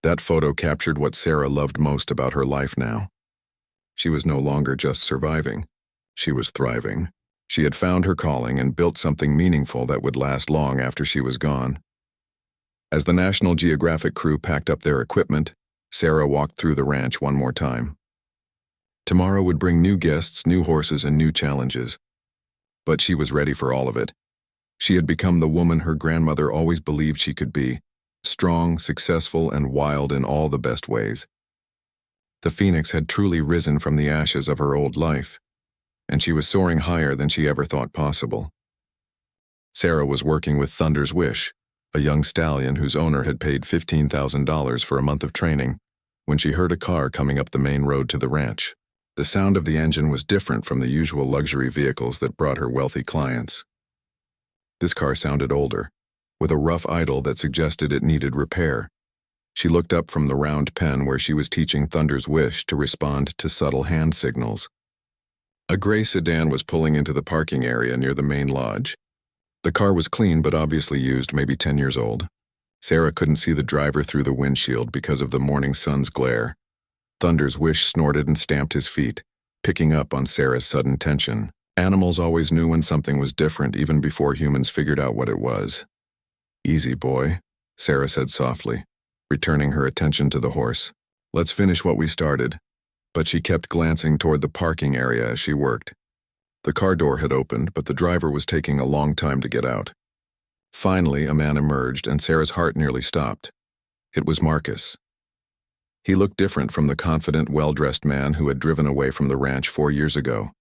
That photo captured what Sarah loved most about her life now. She was no longer just surviving. She was thriving. She had found her calling and built something meaningful that would last long after she was gone. As the National Geographic crew packed up their equipment, Sarah walked through the ranch one more time. Tomorrow would bring new guests, new horses, and new challenges. But she was ready for all of it. She had become the woman her grandmother always believed she could be, strong, successful, and wild in all the best ways. The phoenix had truly risen from the ashes of her old life, and she was soaring higher than she ever thought possible. Sarah was working with Thunder's Wish, a young stallion whose owner had paid $15,000 for a month of training, when she heard a car coming up the main road to the ranch. The sound of the engine was different from the usual luxury vehicles that brought her wealthy clients. This car sounded older, with a rough idle that suggested it needed repair. She looked up from the round pen where she was teaching Thunder's Wish to respond to subtle hand signals. A gray sedan was pulling into the parking area near the main lodge. The car was clean but obviously used, maybe 10 years old. Sarah couldn't see the driver through the windshield because of the morning sun's glare. Thunder's Wish snorted and stamped his feet, picking up on Sarah's sudden tension. Animals always knew when something was different even before humans figured out what it was. "Easy, boy," Sarah said softly, returning her attention to the horse. "Let's finish what we started." But she kept glancing toward the parking area as she worked. The car door had opened, but the driver was taking a long time to get out. Finally, a man emerged, and Sarah's heart nearly stopped. It was Marcus. He looked different from the confident, well-dressed man who had driven away from the ranch 4 years ago.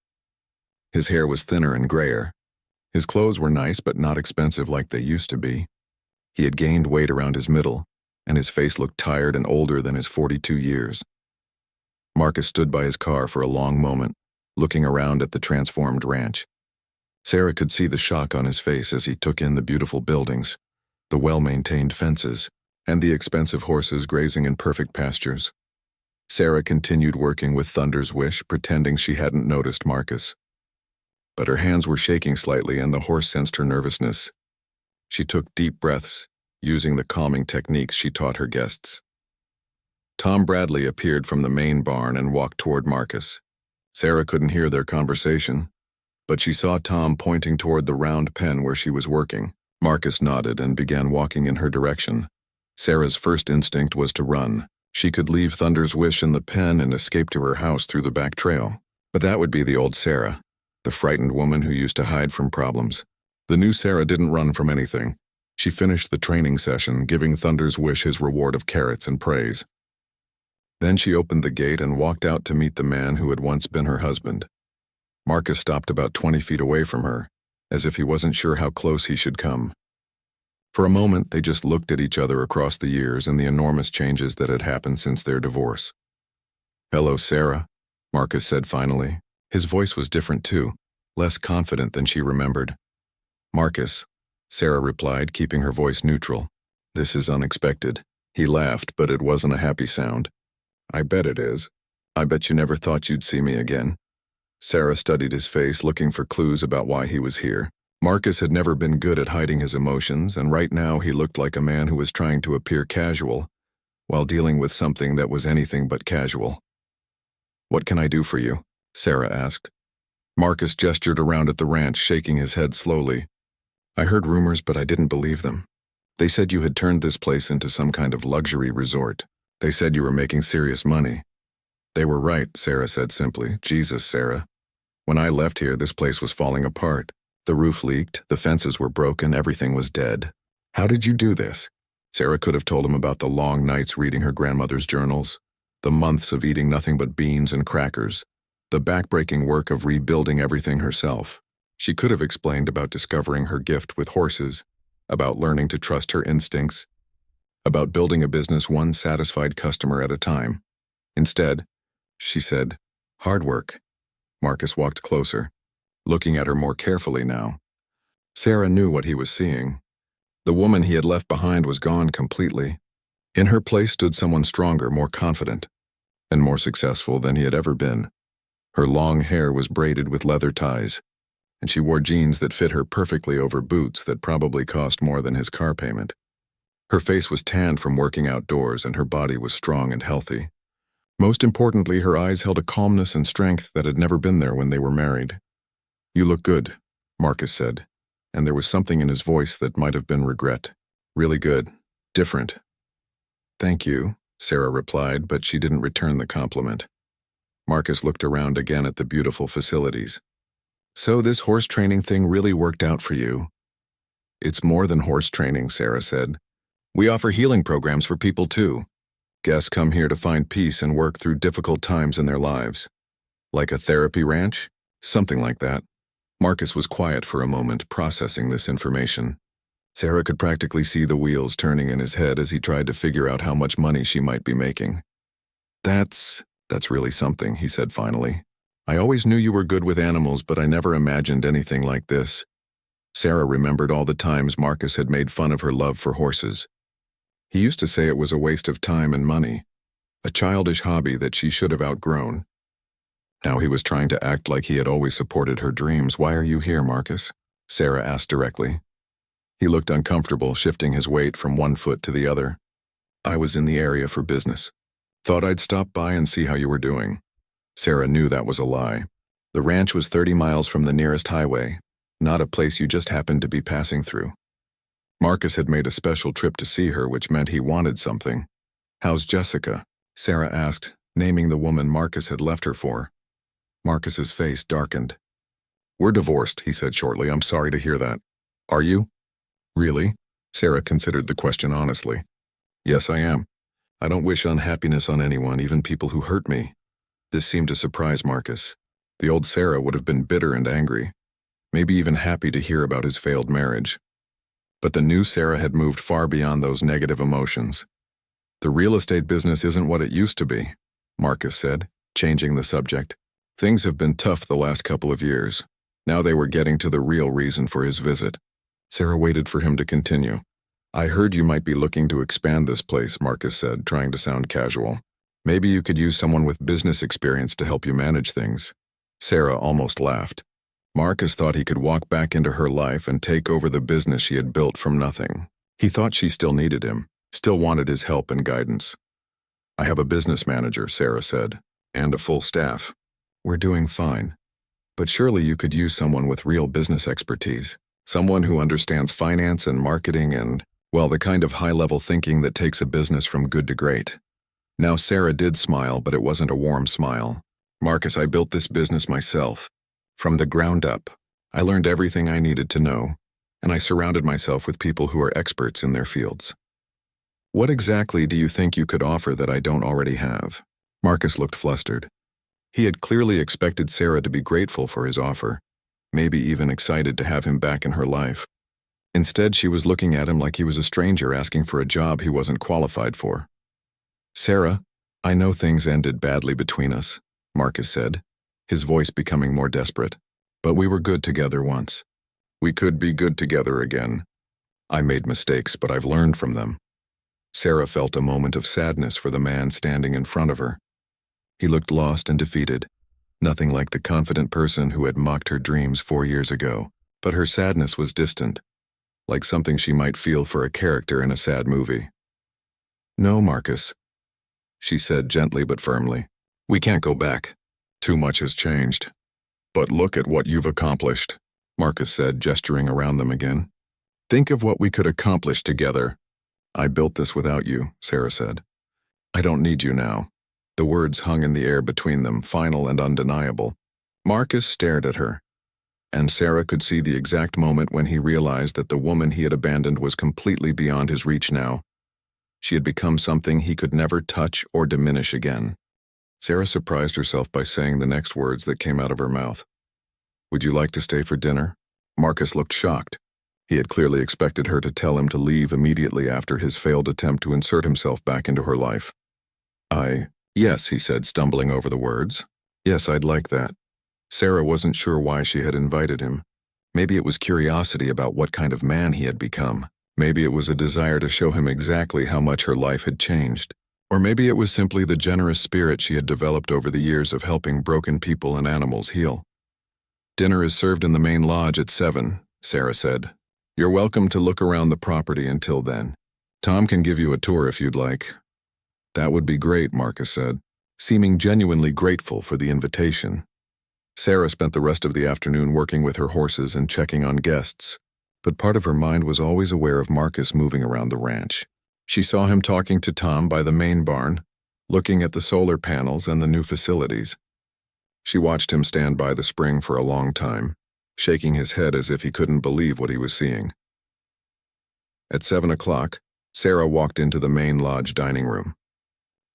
His hair was thinner and grayer. His clothes were nice but not expensive like they used to be. He had gained weight around his middle, and his face looked tired and older than his 42 years. Marcus stood by his car for a long moment, looking around at the transformed ranch. Sarah could see the shock on his face as he took in the beautiful buildings, the well-maintained fences, and the expensive horses grazing in perfect pastures. Sarah continued working with Thunder's Wish, pretending she hadn't noticed Marcus. But her hands were shaking slightly and the horse sensed her nervousness. She took deep breaths, using the calming techniques she taught her guests. Tom Bradley appeared from the main barn and walked toward Marcus. Sarah couldn't hear their conversation, but she saw Tom pointing toward the round pen where she was working. Marcus nodded and began walking in her direction, Sarah's first instinct was to run. She could leave Thunder's wish in the pen and escape to her house through the back trail. But that would be the old Sarah, the frightened woman who used to hide from problems. The new Sarah didn't run from anything. She finished the training session, giving Thunder's wish his reward of carrots and praise. Then she opened the gate and walked out to meet the man who had once been her husband. Marcus stopped about 20 feet away from her, as if he wasn't sure how close he should come. For a moment, they just looked at each other across the years and the enormous changes that had happened since their divorce. "Hello, Sarah," Marcus said finally. His voice was different too, less confident than she remembered. "Marcus," Sarah replied, keeping her voice neutral. "This is unexpected." He laughed, but it wasn't a happy sound. "I bet it is. I bet you never thought you'd see me again." Sarah studied his face, looking for clues about why he was here. Marcus had never been good at hiding his emotions, and right now he looked like a man who was trying to appear casual, while dealing with something that was anything but casual. "What can I do for you?" Sarah asked. Marcus gestured around at the ranch, shaking his head slowly. "I heard rumors, but I didn't believe them. They said you had turned this place into some kind of luxury resort. They said you were making serious money." "They were right," Sarah said simply. "Jesus, Sarah. When I left here, this place was falling apart. The roof leaked, the fences were broken, everything was dead. How did you do this?" Sarah could have told him about the long nights reading her grandmother's journals, the months of eating nothing but beans and crackers, the backbreaking work of rebuilding everything herself. She could have explained about discovering her gift with horses, about learning to trust her instincts, about building a business one satisfied customer at a time. Instead, she said, "Hard work." Marcus walked closer, looking at her more carefully now. Sarah knew what he was seeing. The woman he had left behind was gone completely. In her place stood someone stronger, more confident, and more successful than he had ever been. Her long hair was braided with leather ties, and she wore jeans that fit her perfectly over boots that probably cost more than his car payment. Her face was tanned from working outdoors, and her body was strong and healthy. Most importantly, her eyes held a calmness and strength that had never been there when they were married. "You look good," Marcus said, and there was something in his voice that might have been regret. "Really good. Different." "Thank you," Sarah replied, but she didn't return the compliment. Marcus looked around again at the beautiful facilities. "So this horse training thing really worked out for you?" "It's more than horse training," Sarah said. "We offer healing programs for people too. Guests come here to find peace and work through difficult times in their lives." "Like a therapy ranch?" "Something like that." Marcus was quiet for a moment, processing this information. Sarah could practically see the wheels turning in his head as he tried to figure out how much money she might be making. That's really something," he said finally. "I always knew you were good with animals, but I never imagined anything like this." Sarah remembered all the times Marcus had made fun of her love for horses. He used to say it was a waste of time and money, a childish hobby that she should have outgrown. Now he was trying to act like he had always supported her dreams. "Why are you here, Marcus?" Sarah asked directly. He looked uncomfortable, shifting his weight from one foot to the other. "I was in the area for business. Thought I'd stop by and see how you were doing." Sarah knew that was a lie. The ranch was 30 miles from the nearest highway, not a place you just happened to be passing through. Marcus had made a special trip to see her, which meant he wanted something. "How's Jessica?" Sarah asked, naming the woman Marcus had left her for. Marcus's face darkened. "We're divorced," he said shortly. "I'm sorry to hear that." "Are you?" "Really?" Sarah considered the question honestly. "Yes, I am. I don't wish unhappiness on anyone, even people who hurt me." This seemed to surprise Marcus. The old Sarah would have been bitter and angry, maybe even happy to hear about his failed marriage. But the new Sarah had moved far beyond those negative emotions. "The real estate business isn't what it used to be," Marcus said, changing the subject. "Things have been tough the last couple of years." Now they were getting to the real reason for his visit. Sarah waited for him to continue. "I heard you might be looking to expand this place," Marcus said, trying to sound casual. "Maybe you could use someone with business experience to help you manage things." Sarah almost laughed. Marcus thought he could walk back into her life and take over the business she had built from nothing. He thought she still needed him, still wanted his help and guidance. "I have a business manager," Sarah said, "and a full staff. We're doing fine. But surely you could use someone with real business expertise, someone who understands finance and marketing and, Well, the kind of high-level thinking that takes a business from good to great. Now Sarah did smile, but it wasn't a warm smile. Marcus, I built this business myself. From the ground up. I learned everything I needed to know, and I surrounded myself with people who are experts in their fields. What exactly do you think you could offer that I don't already have? Marcus looked flustered. He had clearly expected Sarah to be grateful for his offer, maybe even excited to have him back in her life. Instead, she was looking at him like he was a stranger asking for a job he wasn't qualified for. Sarah, I know things ended badly between us, Marcus said, his voice becoming more desperate. But we were good together once. We could be good together again. I made mistakes, but I've learned from them. Sarah felt a moment of sadness for the man standing in front of her. He looked lost and defeated, nothing like the confident person who had mocked her dreams 4 years ago, but her sadness was distant, like something she might feel for a character in a sad movie. No, Marcus, she said gently but firmly. We can't go back. Too much has changed. But look at what you've accomplished, Marcus said, gesturing around them again. Think of what we could accomplish together. I built this without you, Sarah said. I don't need you now. The words hung in the air between them, final and undeniable. Marcus stared at her, and Sarah could see the exact moment when he realized that the woman he had abandoned was completely beyond his reach now. She had become something he could never touch or diminish again. Sarah surprised herself by saying the next words that came out of her mouth. Would you like to stay for dinner? Marcus looked shocked. He had clearly expected her to tell him to leave immediately after his failed attempt to insert himself back into her life. Yes, he said, stumbling over the words. Yes, I'd like that. Sarah wasn't sure why she had invited him. Maybe it was curiosity about what kind of man he had become. Maybe it was a desire to show him exactly how much her life had changed. Or maybe it was simply the generous spirit she had developed over the years of helping broken people and animals heal. Dinner is served in the main lodge at 7, Sarah said. You're welcome to look around the property until then. Tom can give you a tour if you'd like. That would be great, Marcus said, seeming genuinely grateful for the invitation. Sarah spent the rest of the afternoon working with her horses and checking on guests, but part of her mind was always aware of Marcus moving around the ranch. She saw him talking to Tom by the main barn, looking at the solar panels and the new facilities. She watched him stand by the spring for a long time, shaking his head as if he couldn't believe what he was seeing. At 7 o'clock, Sarah walked into the main lodge dining room.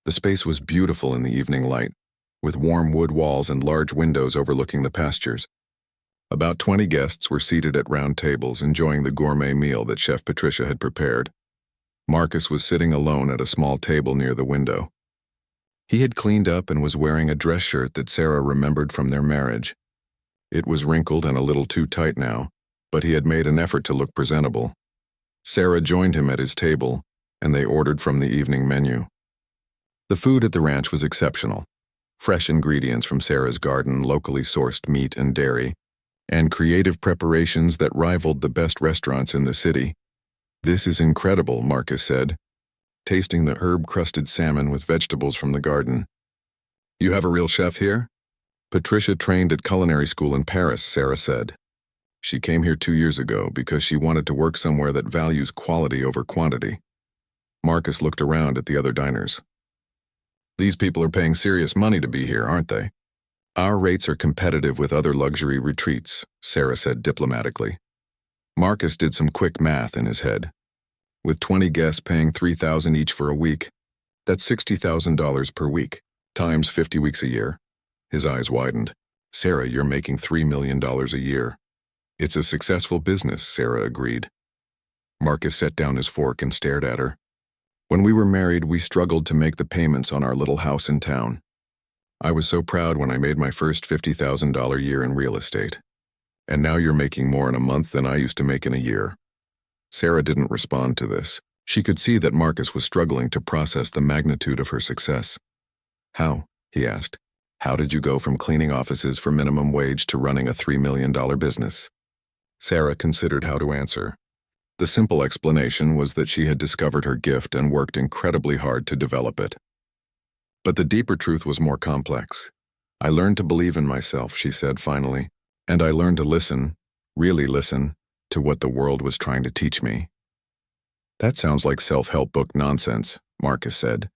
The space was beautiful in the evening light, with warm wood walls and large windows overlooking the pastures. About 20 guests were seated at round tables enjoying the gourmet meal that Chef Patricia had prepared. Marcus was sitting alone at a small table near the window. He had cleaned up and was wearing a dress shirt that Sarah remembered from their marriage. It was wrinkled and a little too tight now, but he had made an effort to look presentable. Sarah joined him at his table, and they ordered from the evening menu. The food at the ranch was exceptional. Fresh ingredients from Sarah's garden, locally sourced meat and dairy, and creative preparations that rivaled the best restaurants in the city. This is incredible, Marcus said, tasting the herb-crusted salmon with vegetables from the garden. You have a real chef here? Patricia trained at culinary school in Paris, Sarah said. She came here 2 years ago because she wanted to work somewhere that values quality over quantity. Marcus looked around at the other diners. These people are paying serious money to be here, aren't they? Our rates are competitive with other luxury retreats, Sarah said diplomatically. Marcus did some quick math in his head. With 20 guests paying $3,000 each for a week, that's $60,000 per week, times 50 weeks a year. His eyes widened. Sarah, you're making $3 million a year. It's a successful business, Sarah agreed. Marcus set down his fork and stared at her. When we were married, we struggled to make the payments on our little house in town. I was so proud when I made my first $50,000 year in real estate. And now you're making more in a month than I used to make in a year. Sarah didn't respond to this. She could see that Marcus was struggling to process the magnitude of her success. How? He asked. How did you go from cleaning offices for minimum wage to running a $3 million business? Sarah considered how to answer. The simple explanation was that she had discovered her gift and worked incredibly hard to develop it. But the deeper truth was more complex. I learned to believe in myself, she said finally, and I learned to listen, really listen, to what the world was trying to teach me. That sounds like self-help book nonsense, Marcus said.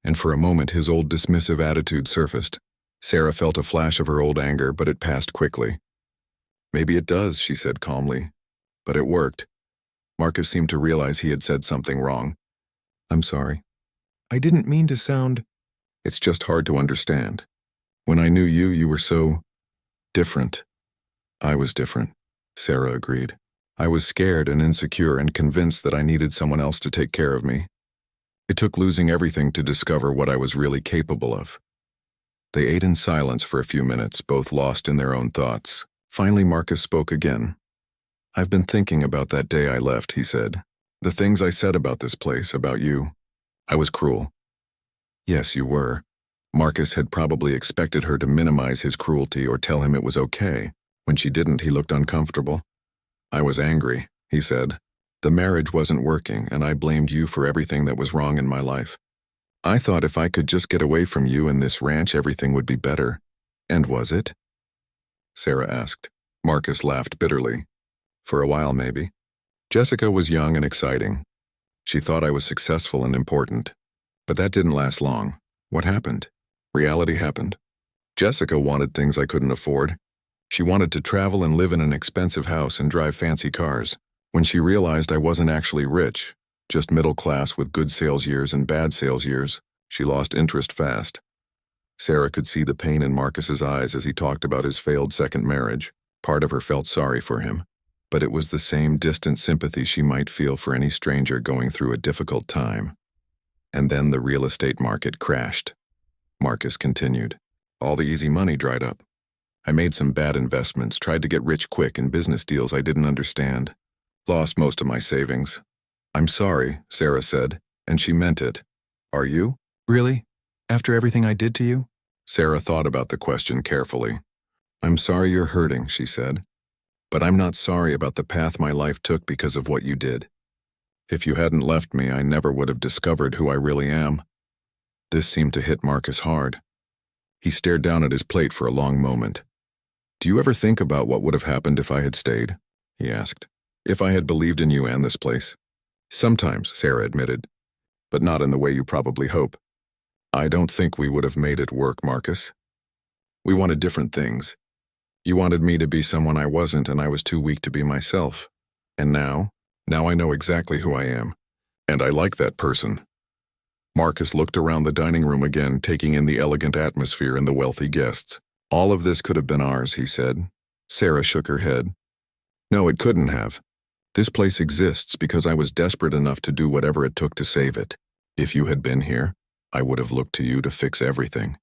And for a moment his old dismissive attitude surfaced. Sarah felt a flash of her old anger, but it passed quickly. Maybe it does, she said calmly. But it worked. Marcus seemed to realize he had said something wrong. I'm sorry. I didn't mean to sound... It's just hard to understand. When I knew you, you were so... different. I was different, Sarah agreed. I was scared and insecure and convinced that I needed someone else to take care of me. It took losing everything to discover what I was really capable of. They ate in silence for a few minutes, both lost in their own thoughts. Finally, Marcus spoke again. I've been thinking about that day I left, he said. The things I said about this place, about you. I was cruel. Yes, you were. Marcus had probably expected her to minimize his cruelty or tell him it was okay. When she didn't, he looked uncomfortable. I was angry, he said. The marriage wasn't working, and I blamed you for everything that was wrong in my life. I thought if I could just get away from you and this ranch, everything would be better. And was it? Sarah asked. Marcus laughed bitterly. For a while, maybe. Jessica was young and exciting. She thought I was successful and important. But that didn't last long. What happened? Reality happened. Jessica wanted things I couldn't afford. She wanted to travel and live in an expensive house and drive fancy cars. When she realized I wasn't actually rich, just middle class with good sales years and bad sales years, she lost interest fast. Sarah could see the pain in Marcus's eyes as he talked about his failed second marriage. Part of her felt sorry for him, but it was the same distant sympathy she might feel for any stranger going through a difficult time. And then the real estate market crashed. Marcus continued. All the easy money dried up. I made some bad investments, tried to get rich quick in business deals I didn't understand. Lost most of my savings. I'm sorry, Sarah said, and she meant it. Are you? Really? After everything I did to you? Sarah thought about the question carefully. I'm sorry you're hurting, she said. But I'm not sorry about the path my life took because of what you did. If you hadn't left me, I never would have discovered who I really am. This seemed to hit Marcus hard. He stared down at his plate for a long moment. Do you ever think about what would have happened if I had stayed? He asked. If I had believed in you and this place? Sometimes, Sarah admitted, but not in the way you probably hope. I don't think we would have made it work, Marcus. We wanted different things. You wanted me to be someone I wasn't, and I was too weak to be myself. And now I know exactly who I am. And I like that person. Marcus looked around the dining room again, taking in the elegant atmosphere and the wealthy guests. All of this could have been ours, he said. Sarah shook her head. No, it couldn't have. This place exists because I was desperate enough to do whatever it took to save it. If you had been here, I would have looked to you to fix everything.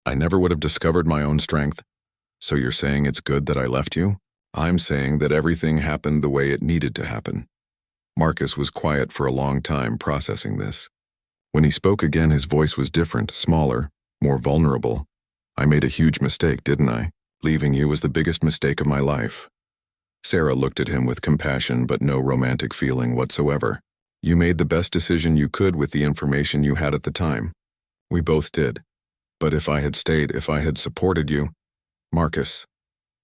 I never would have discovered my own strength. So you're saying it's good that I left you? I'm saying that everything happened the way it needed to happen. Marcus was quiet for a long time, processing this. When he spoke again, his voice was different, smaller, more vulnerable. I made a huge mistake, didn't I? Leaving you was the biggest mistake of my life. Sarah looked at him with compassion but no romantic feeling whatsoever. You made the best decision you could with the information you had at the time. We both did. But if I had stayed, if I had supported you... Marcus,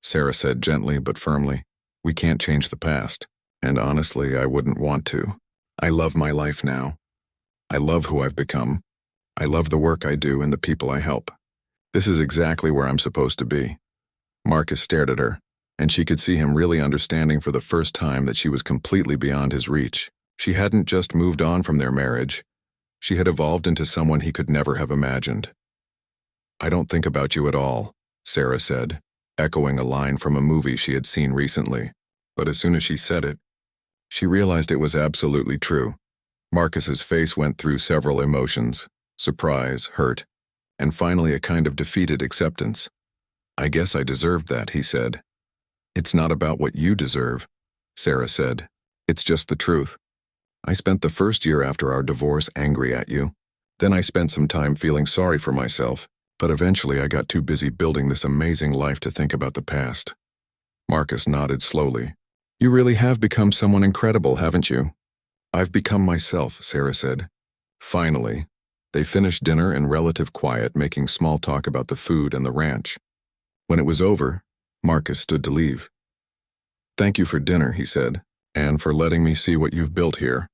Sarah said gently but firmly, we can't change the past. And honestly, I wouldn't want to. I love my life now. I love who I've become. I love the work I do and the people I help. This is exactly where I'm supposed to be. Marcus stared at her, and she could see him really understanding for the first time that she was completely beyond his reach. She hadn't just moved on from their marriage. She had evolved into someone he could never have imagined. I don't think about you at all, Sarah said, echoing a line from a movie she had seen recently. But as soon as she said it, she realized it was absolutely true. Marcus's face went through several emotions: surprise, hurt, and finally a kind of defeated acceptance. I guess I deserved that, he said. It's not about what you deserve, Sarah said. It's just the truth. I spent the first year after our divorce angry at you. Then I spent some time feeling sorry for myself, but eventually I got too busy building this amazing life to think about the past. Marcus nodded slowly. You really have become someone incredible, haven't you? I've become myself, Sarah said. Finally, they finished dinner in relative quiet, making small talk about the food and the ranch. When it was over, Marcus stood to leave. Thank you for dinner, he said, and for letting me see what you've built here.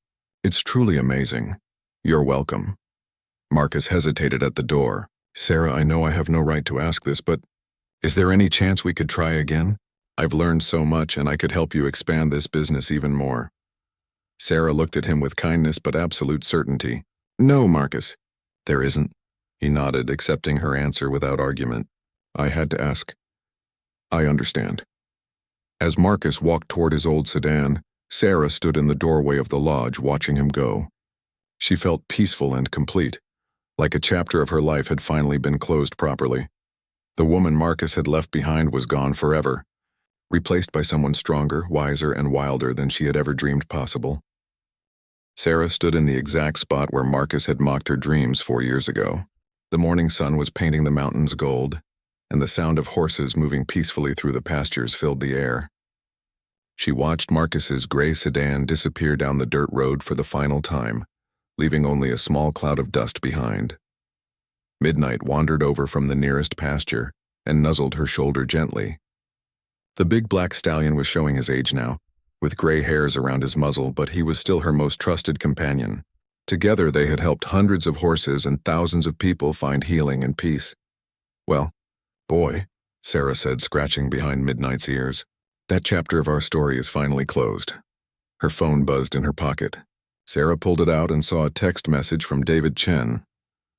It's truly amazing. You're welcome. Marcus hesitated at the door. Sarah, I know I have no right to ask this, but is there any chance we could try again? I've learned so much and I could help you expand this business even more. Sarah looked at him with kindness but absolute certainty. No, Marcus. There isn't. He nodded, accepting her answer without argument. I had to ask. I understand. As Marcus walked toward his old sedan, Sarah stood in the doorway of the lodge watching him go. She felt peaceful and complete, like a chapter of her life had finally been closed properly. The woman Marcus had left behind was gone forever, replaced by someone stronger, wiser, and wilder than she had ever dreamed possible. Sarah stood in the exact spot where Marcus had mocked her dreams 4 years ago. The morning sun was painting the mountains gold, and the sound of horses moving peacefully through the pastures filled the air. She watched Marcus's gray sedan disappear down the dirt road for the final time, leaving only a small cloud of dust behind. Midnight wandered over from the nearest pasture and nuzzled her shoulder gently. The big black stallion was showing his age now, with gray hairs around his muzzle, but he was still her most trusted companion. Together they had helped hundreds of horses and thousands of people find healing and peace. Well, boy, Sarah said, scratching behind Midnight's ears. That chapter of our story is finally closed. Her phone buzzed in her pocket. Sarah pulled it out and saw a text message from David Chen,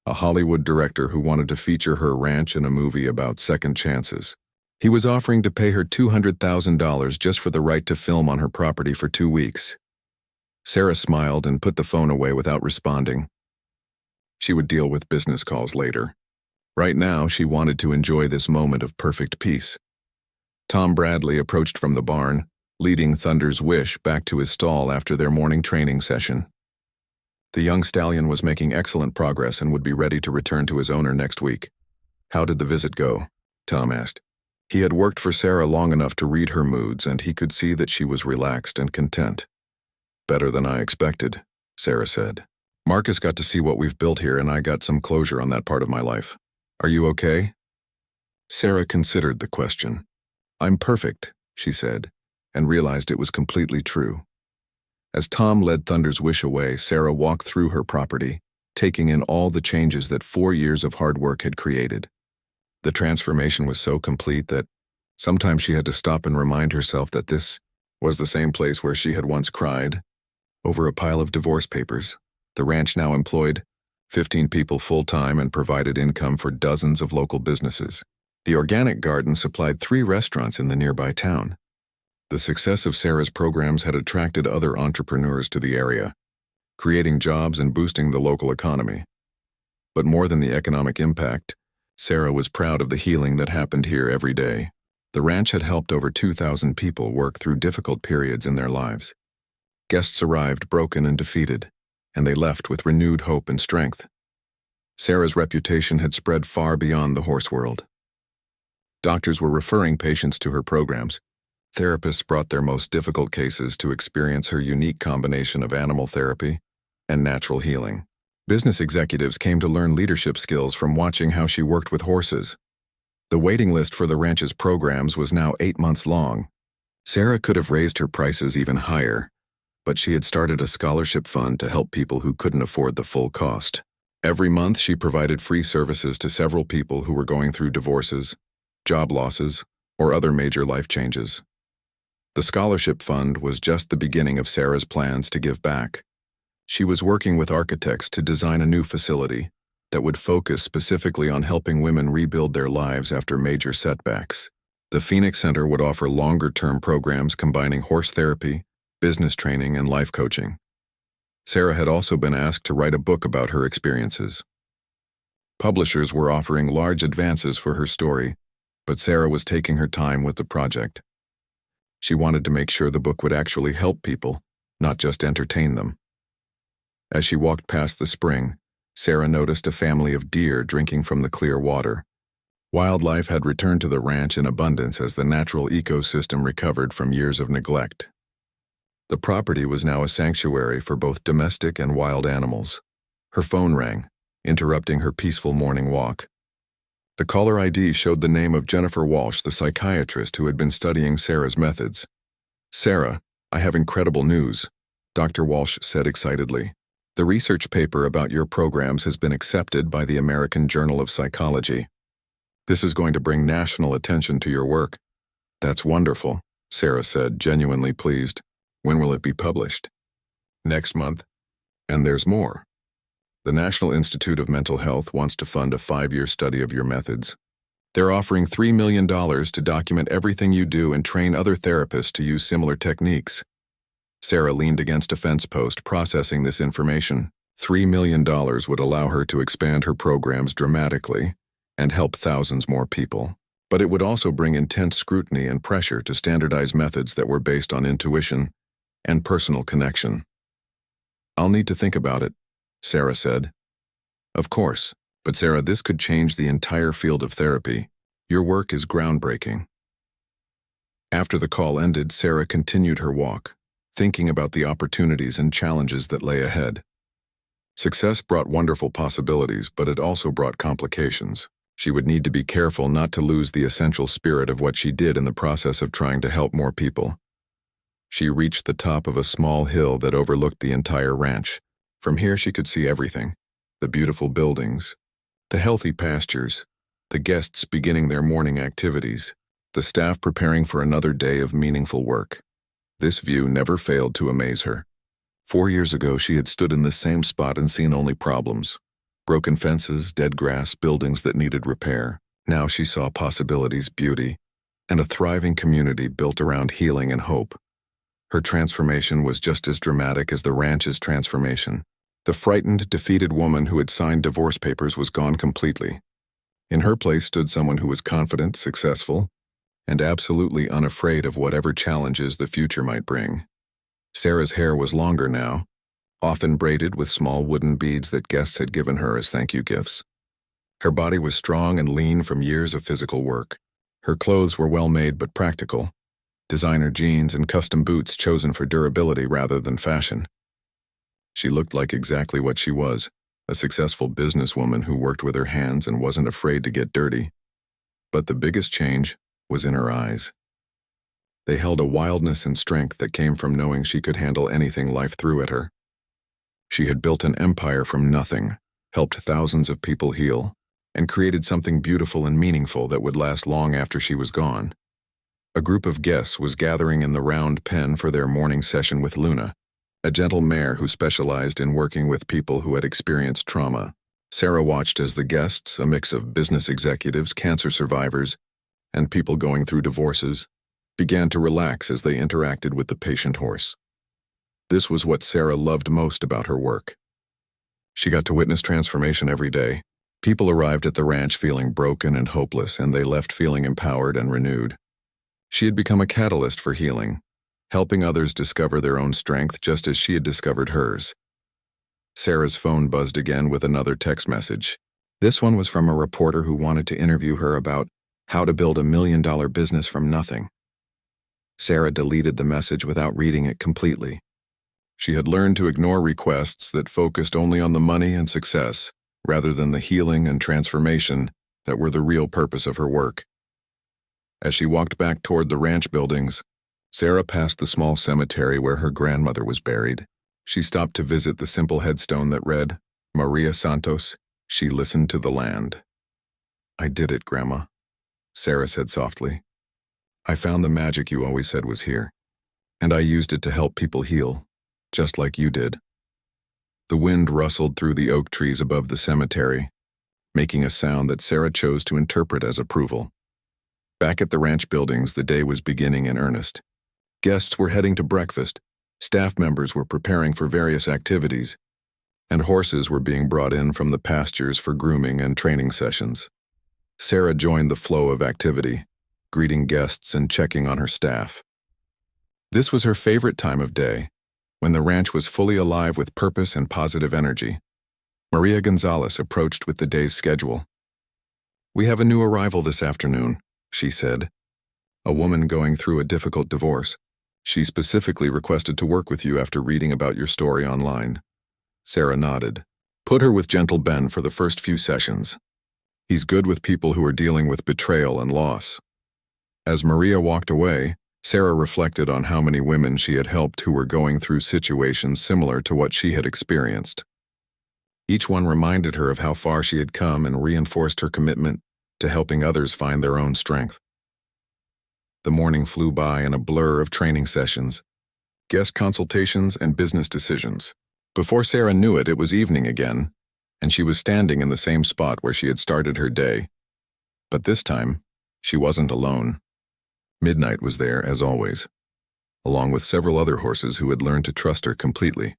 a Hollywood director who wanted to feature her ranch in a movie about second chances. He was offering to pay her $200,000 just for the right to film on her property for 2 weeks. Sarah smiled and put the phone away without responding. She would deal with business calls later. Right now, she wanted to enjoy this moment of perfect peace. Tom Bradley approached from the barn, leading Thunder's Wish back to his stall after their morning training session. The young stallion was making excellent progress and would be ready to return to his owner next week. How did the visit go? Tom asked. He had worked for Sarah long enough to read her moods, and he could see that she was relaxed and content. Better than I expected, Sarah said. Marcus got to see what we've built here, and I got some closure on that part of my life. Are you okay? Sarah considered the question. I'm perfect, she said, and realized it was completely true. As Tom led Thunder's Wish away, Sarah walked through her property, taking in all the changes that 4 years of hard work had created. The transformation was so complete that sometimes she had to stop and remind herself that this was the same place where she had once cried over a pile of divorce papers. The ranch now employed 15 people full-time and provided income for dozens of local businesses. The organic garden supplied 3 restaurants in the nearby town. The success of Sarah's programs had attracted other entrepreneurs to the area, creating jobs and boosting the local economy. But more than the economic impact, Sarah was proud of the healing that happened here every day. The ranch had helped over 2,000 people work through difficult periods in their lives. Guests arrived broken and defeated, and they left with renewed hope and strength. Sarah's reputation had spread far beyond the horse world. Doctors were referring patients to her programs. Therapists brought their most difficult cases to experience her unique combination of animal therapy and natural healing. Business executives came to learn leadership skills from watching how she worked with horses. The waiting list for the ranch's programs was now 8 months long. Sarah could have raised her prices even higher, but she had started a scholarship fund to help people who couldn't afford the full cost. Every month, she provided free services to several people who were going through divorces, job losses, or other major life changes. The scholarship fund was just the beginning of Sarah's plans to give back. She was working with architects to design a new facility that would focus specifically on helping women rebuild their lives after major setbacks. The Phoenix Center would offer longer-term programs combining horse therapy, business training, and life coaching. Sarah had also been asked to write a book about her experiences. Publishers were offering large advances for her story, but Sarah was taking her time with the project. She wanted to make sure the book would actually help people, not just entertain them. As she walked past the spring, Sarah noticed a family of deer drinking from the clear water. Wildlife had returned to the ranch in abundance as the natural ecosystem recovered from years of neglect. The property was now a sanctuary for both domestic and wild animals. Her phone rang, interrupting her peaceful morning walk. The caller ID showed the name of Jennifer Walsh, the psychiatrist who had been studying Sarah's methods. Sarah, I have incredible news. Dr. Walsh said excitedly. The research paper about your programs has been accepted by the American Journal of Psychology. This is going to bring national attention to your work. That's wonderful, Sarah said, genuinely pleased. When will it be published? Next month. And there's more. The National Institute of Mental Health wants to fund a 5-year study of your methods. They're offering $3 million to document everything you do and train other therapists to use similar techniques. Sarah leaned against a fence post, processing this information. $3 million would allow her to expand her programs dramatically and help thousands more people. But it would also bring intense scrutiny and pressure to standardize methods that were based on intuition and personal connection. I'll need to think about it, Sarah said. Of course, but Sarah, this could change the entire field of therapy. Your work is groundbreaking. After the call ended, Sarah continued her walk, thinking about the opportunities and challenges that lay ahead. Success brought wonderful possibilities, but it also brought complications. She would need to be careful not to lose the essential spirit of what she did in the process of trying to help more people. She reached the top of a small hill that overlooked the entire ranch. From here she could see everything: the beautiful buildings, the healthy pastures, the guests beginning their morning activities, the staff preparing for another day of meaningful work. This view never failed to amaze her. 4 years ago, she had stood in this same spot and seen only problems. Broken fences, dead grass, buildings that needed repair. Now she saw possibilities, beauty, and a thriving community built around healing and hope. Her transformation was just as dramatic as the ranch's transformation. The frightened, defeated woman who had signed divorce papers was gone completely. In her place stood someone who was confident, successful, and absolutely unafraid of whatever challenges the future might bring. Sarah's hair was longer now, often braided with small wooden beads that guests had given her as thank-you gifts. Her body was strong and lean from years of physical work. Her clothes were well-made but practical, designer jeans and custom boots chosen for durability rather than fashion. She looked like exactly what she was, a successful businesswoman who worked with her hands and wasn't afraid to get dirty. But the biggest change was in her eyes. They held a wildness and strength that came from knowing she could handle anything life threw at her. She had built an empire from nothing, helped thousands of people heal, and created something beautiful and meaningful that would last long after she was gone. A group of guests was gathering in the round pen for their morning session with Luna, a gentle mare who specialized in working with people who had experienced trauma. Sarah watched as the guests, a mix of business executives, cancer survivors, and people going through divorces, began to relax as they interacted with the patient horse. This was what Sarah loved most about her work. She got to witness transformation every day. People arrived at the ranch feeling broken and hopeless, and they left feeling empowered and renewed. She had become a catalyst for healing, helping others discover their own strength just as she had discovered hers. Sarah's phone buzzed again with another text message. This one was from a reporter who wanted to interview her about how to build $1 million business from nothing. Sarah deleted the message without reading it completely. She had learned to ignore requests that focused only on the money and success, rather than the healing and transformation that were the real purpose of her work. As she walked back toward the ranch buildings, Sarah passed the small cemetery where her grandmother was buried. She stopped to visit the simple headstone that read, Maria Santos. She listened to the land. I did it, Grandma, Sarah said softly. I found the magic you always said was here, and I used it to help people heal, just like you did. The wind rustled through the oak trees above the cemetery, making a sound that Sarah chose to interpret as approval. Back at the ranch buildings, the day was beginning in earnest. Guests were heading to breakfast, staff members were preparing for various activities, and horses were being brought in from the pastures for grooming and training sessions. Sarah joined the flow of activity, greeting guests and checking on her staff. This was her favorite time of day, when the ranch was fully alive with purpose and positive energy. Maria Gonzalez approached with the day's schedule. We have a new arrival this afternoon, she said. A woman going through a difficult divorce. She specifically requested to work with you after reading about your story online. Sarah nodded. Put her with Gentle Ben for the first few sessions. He's good with people who are dealing with betrayal and loss. As Maria walked away, Sarah Sarah reflected on how many women she had helped who were going through situations similar to what she had experienced. Each one reminded her of how far she had come and reinforced her commitment to helping others find their own strength. The morning flew by in a blur of training sessions, guest consultations, and business decisions. Before Sarah knew it, it was evening again, and she was standing in the same spot where she had started her day. But this time, she wasn't alone. Midnight was there, as always, along with several other horses who had learned to trust her completely.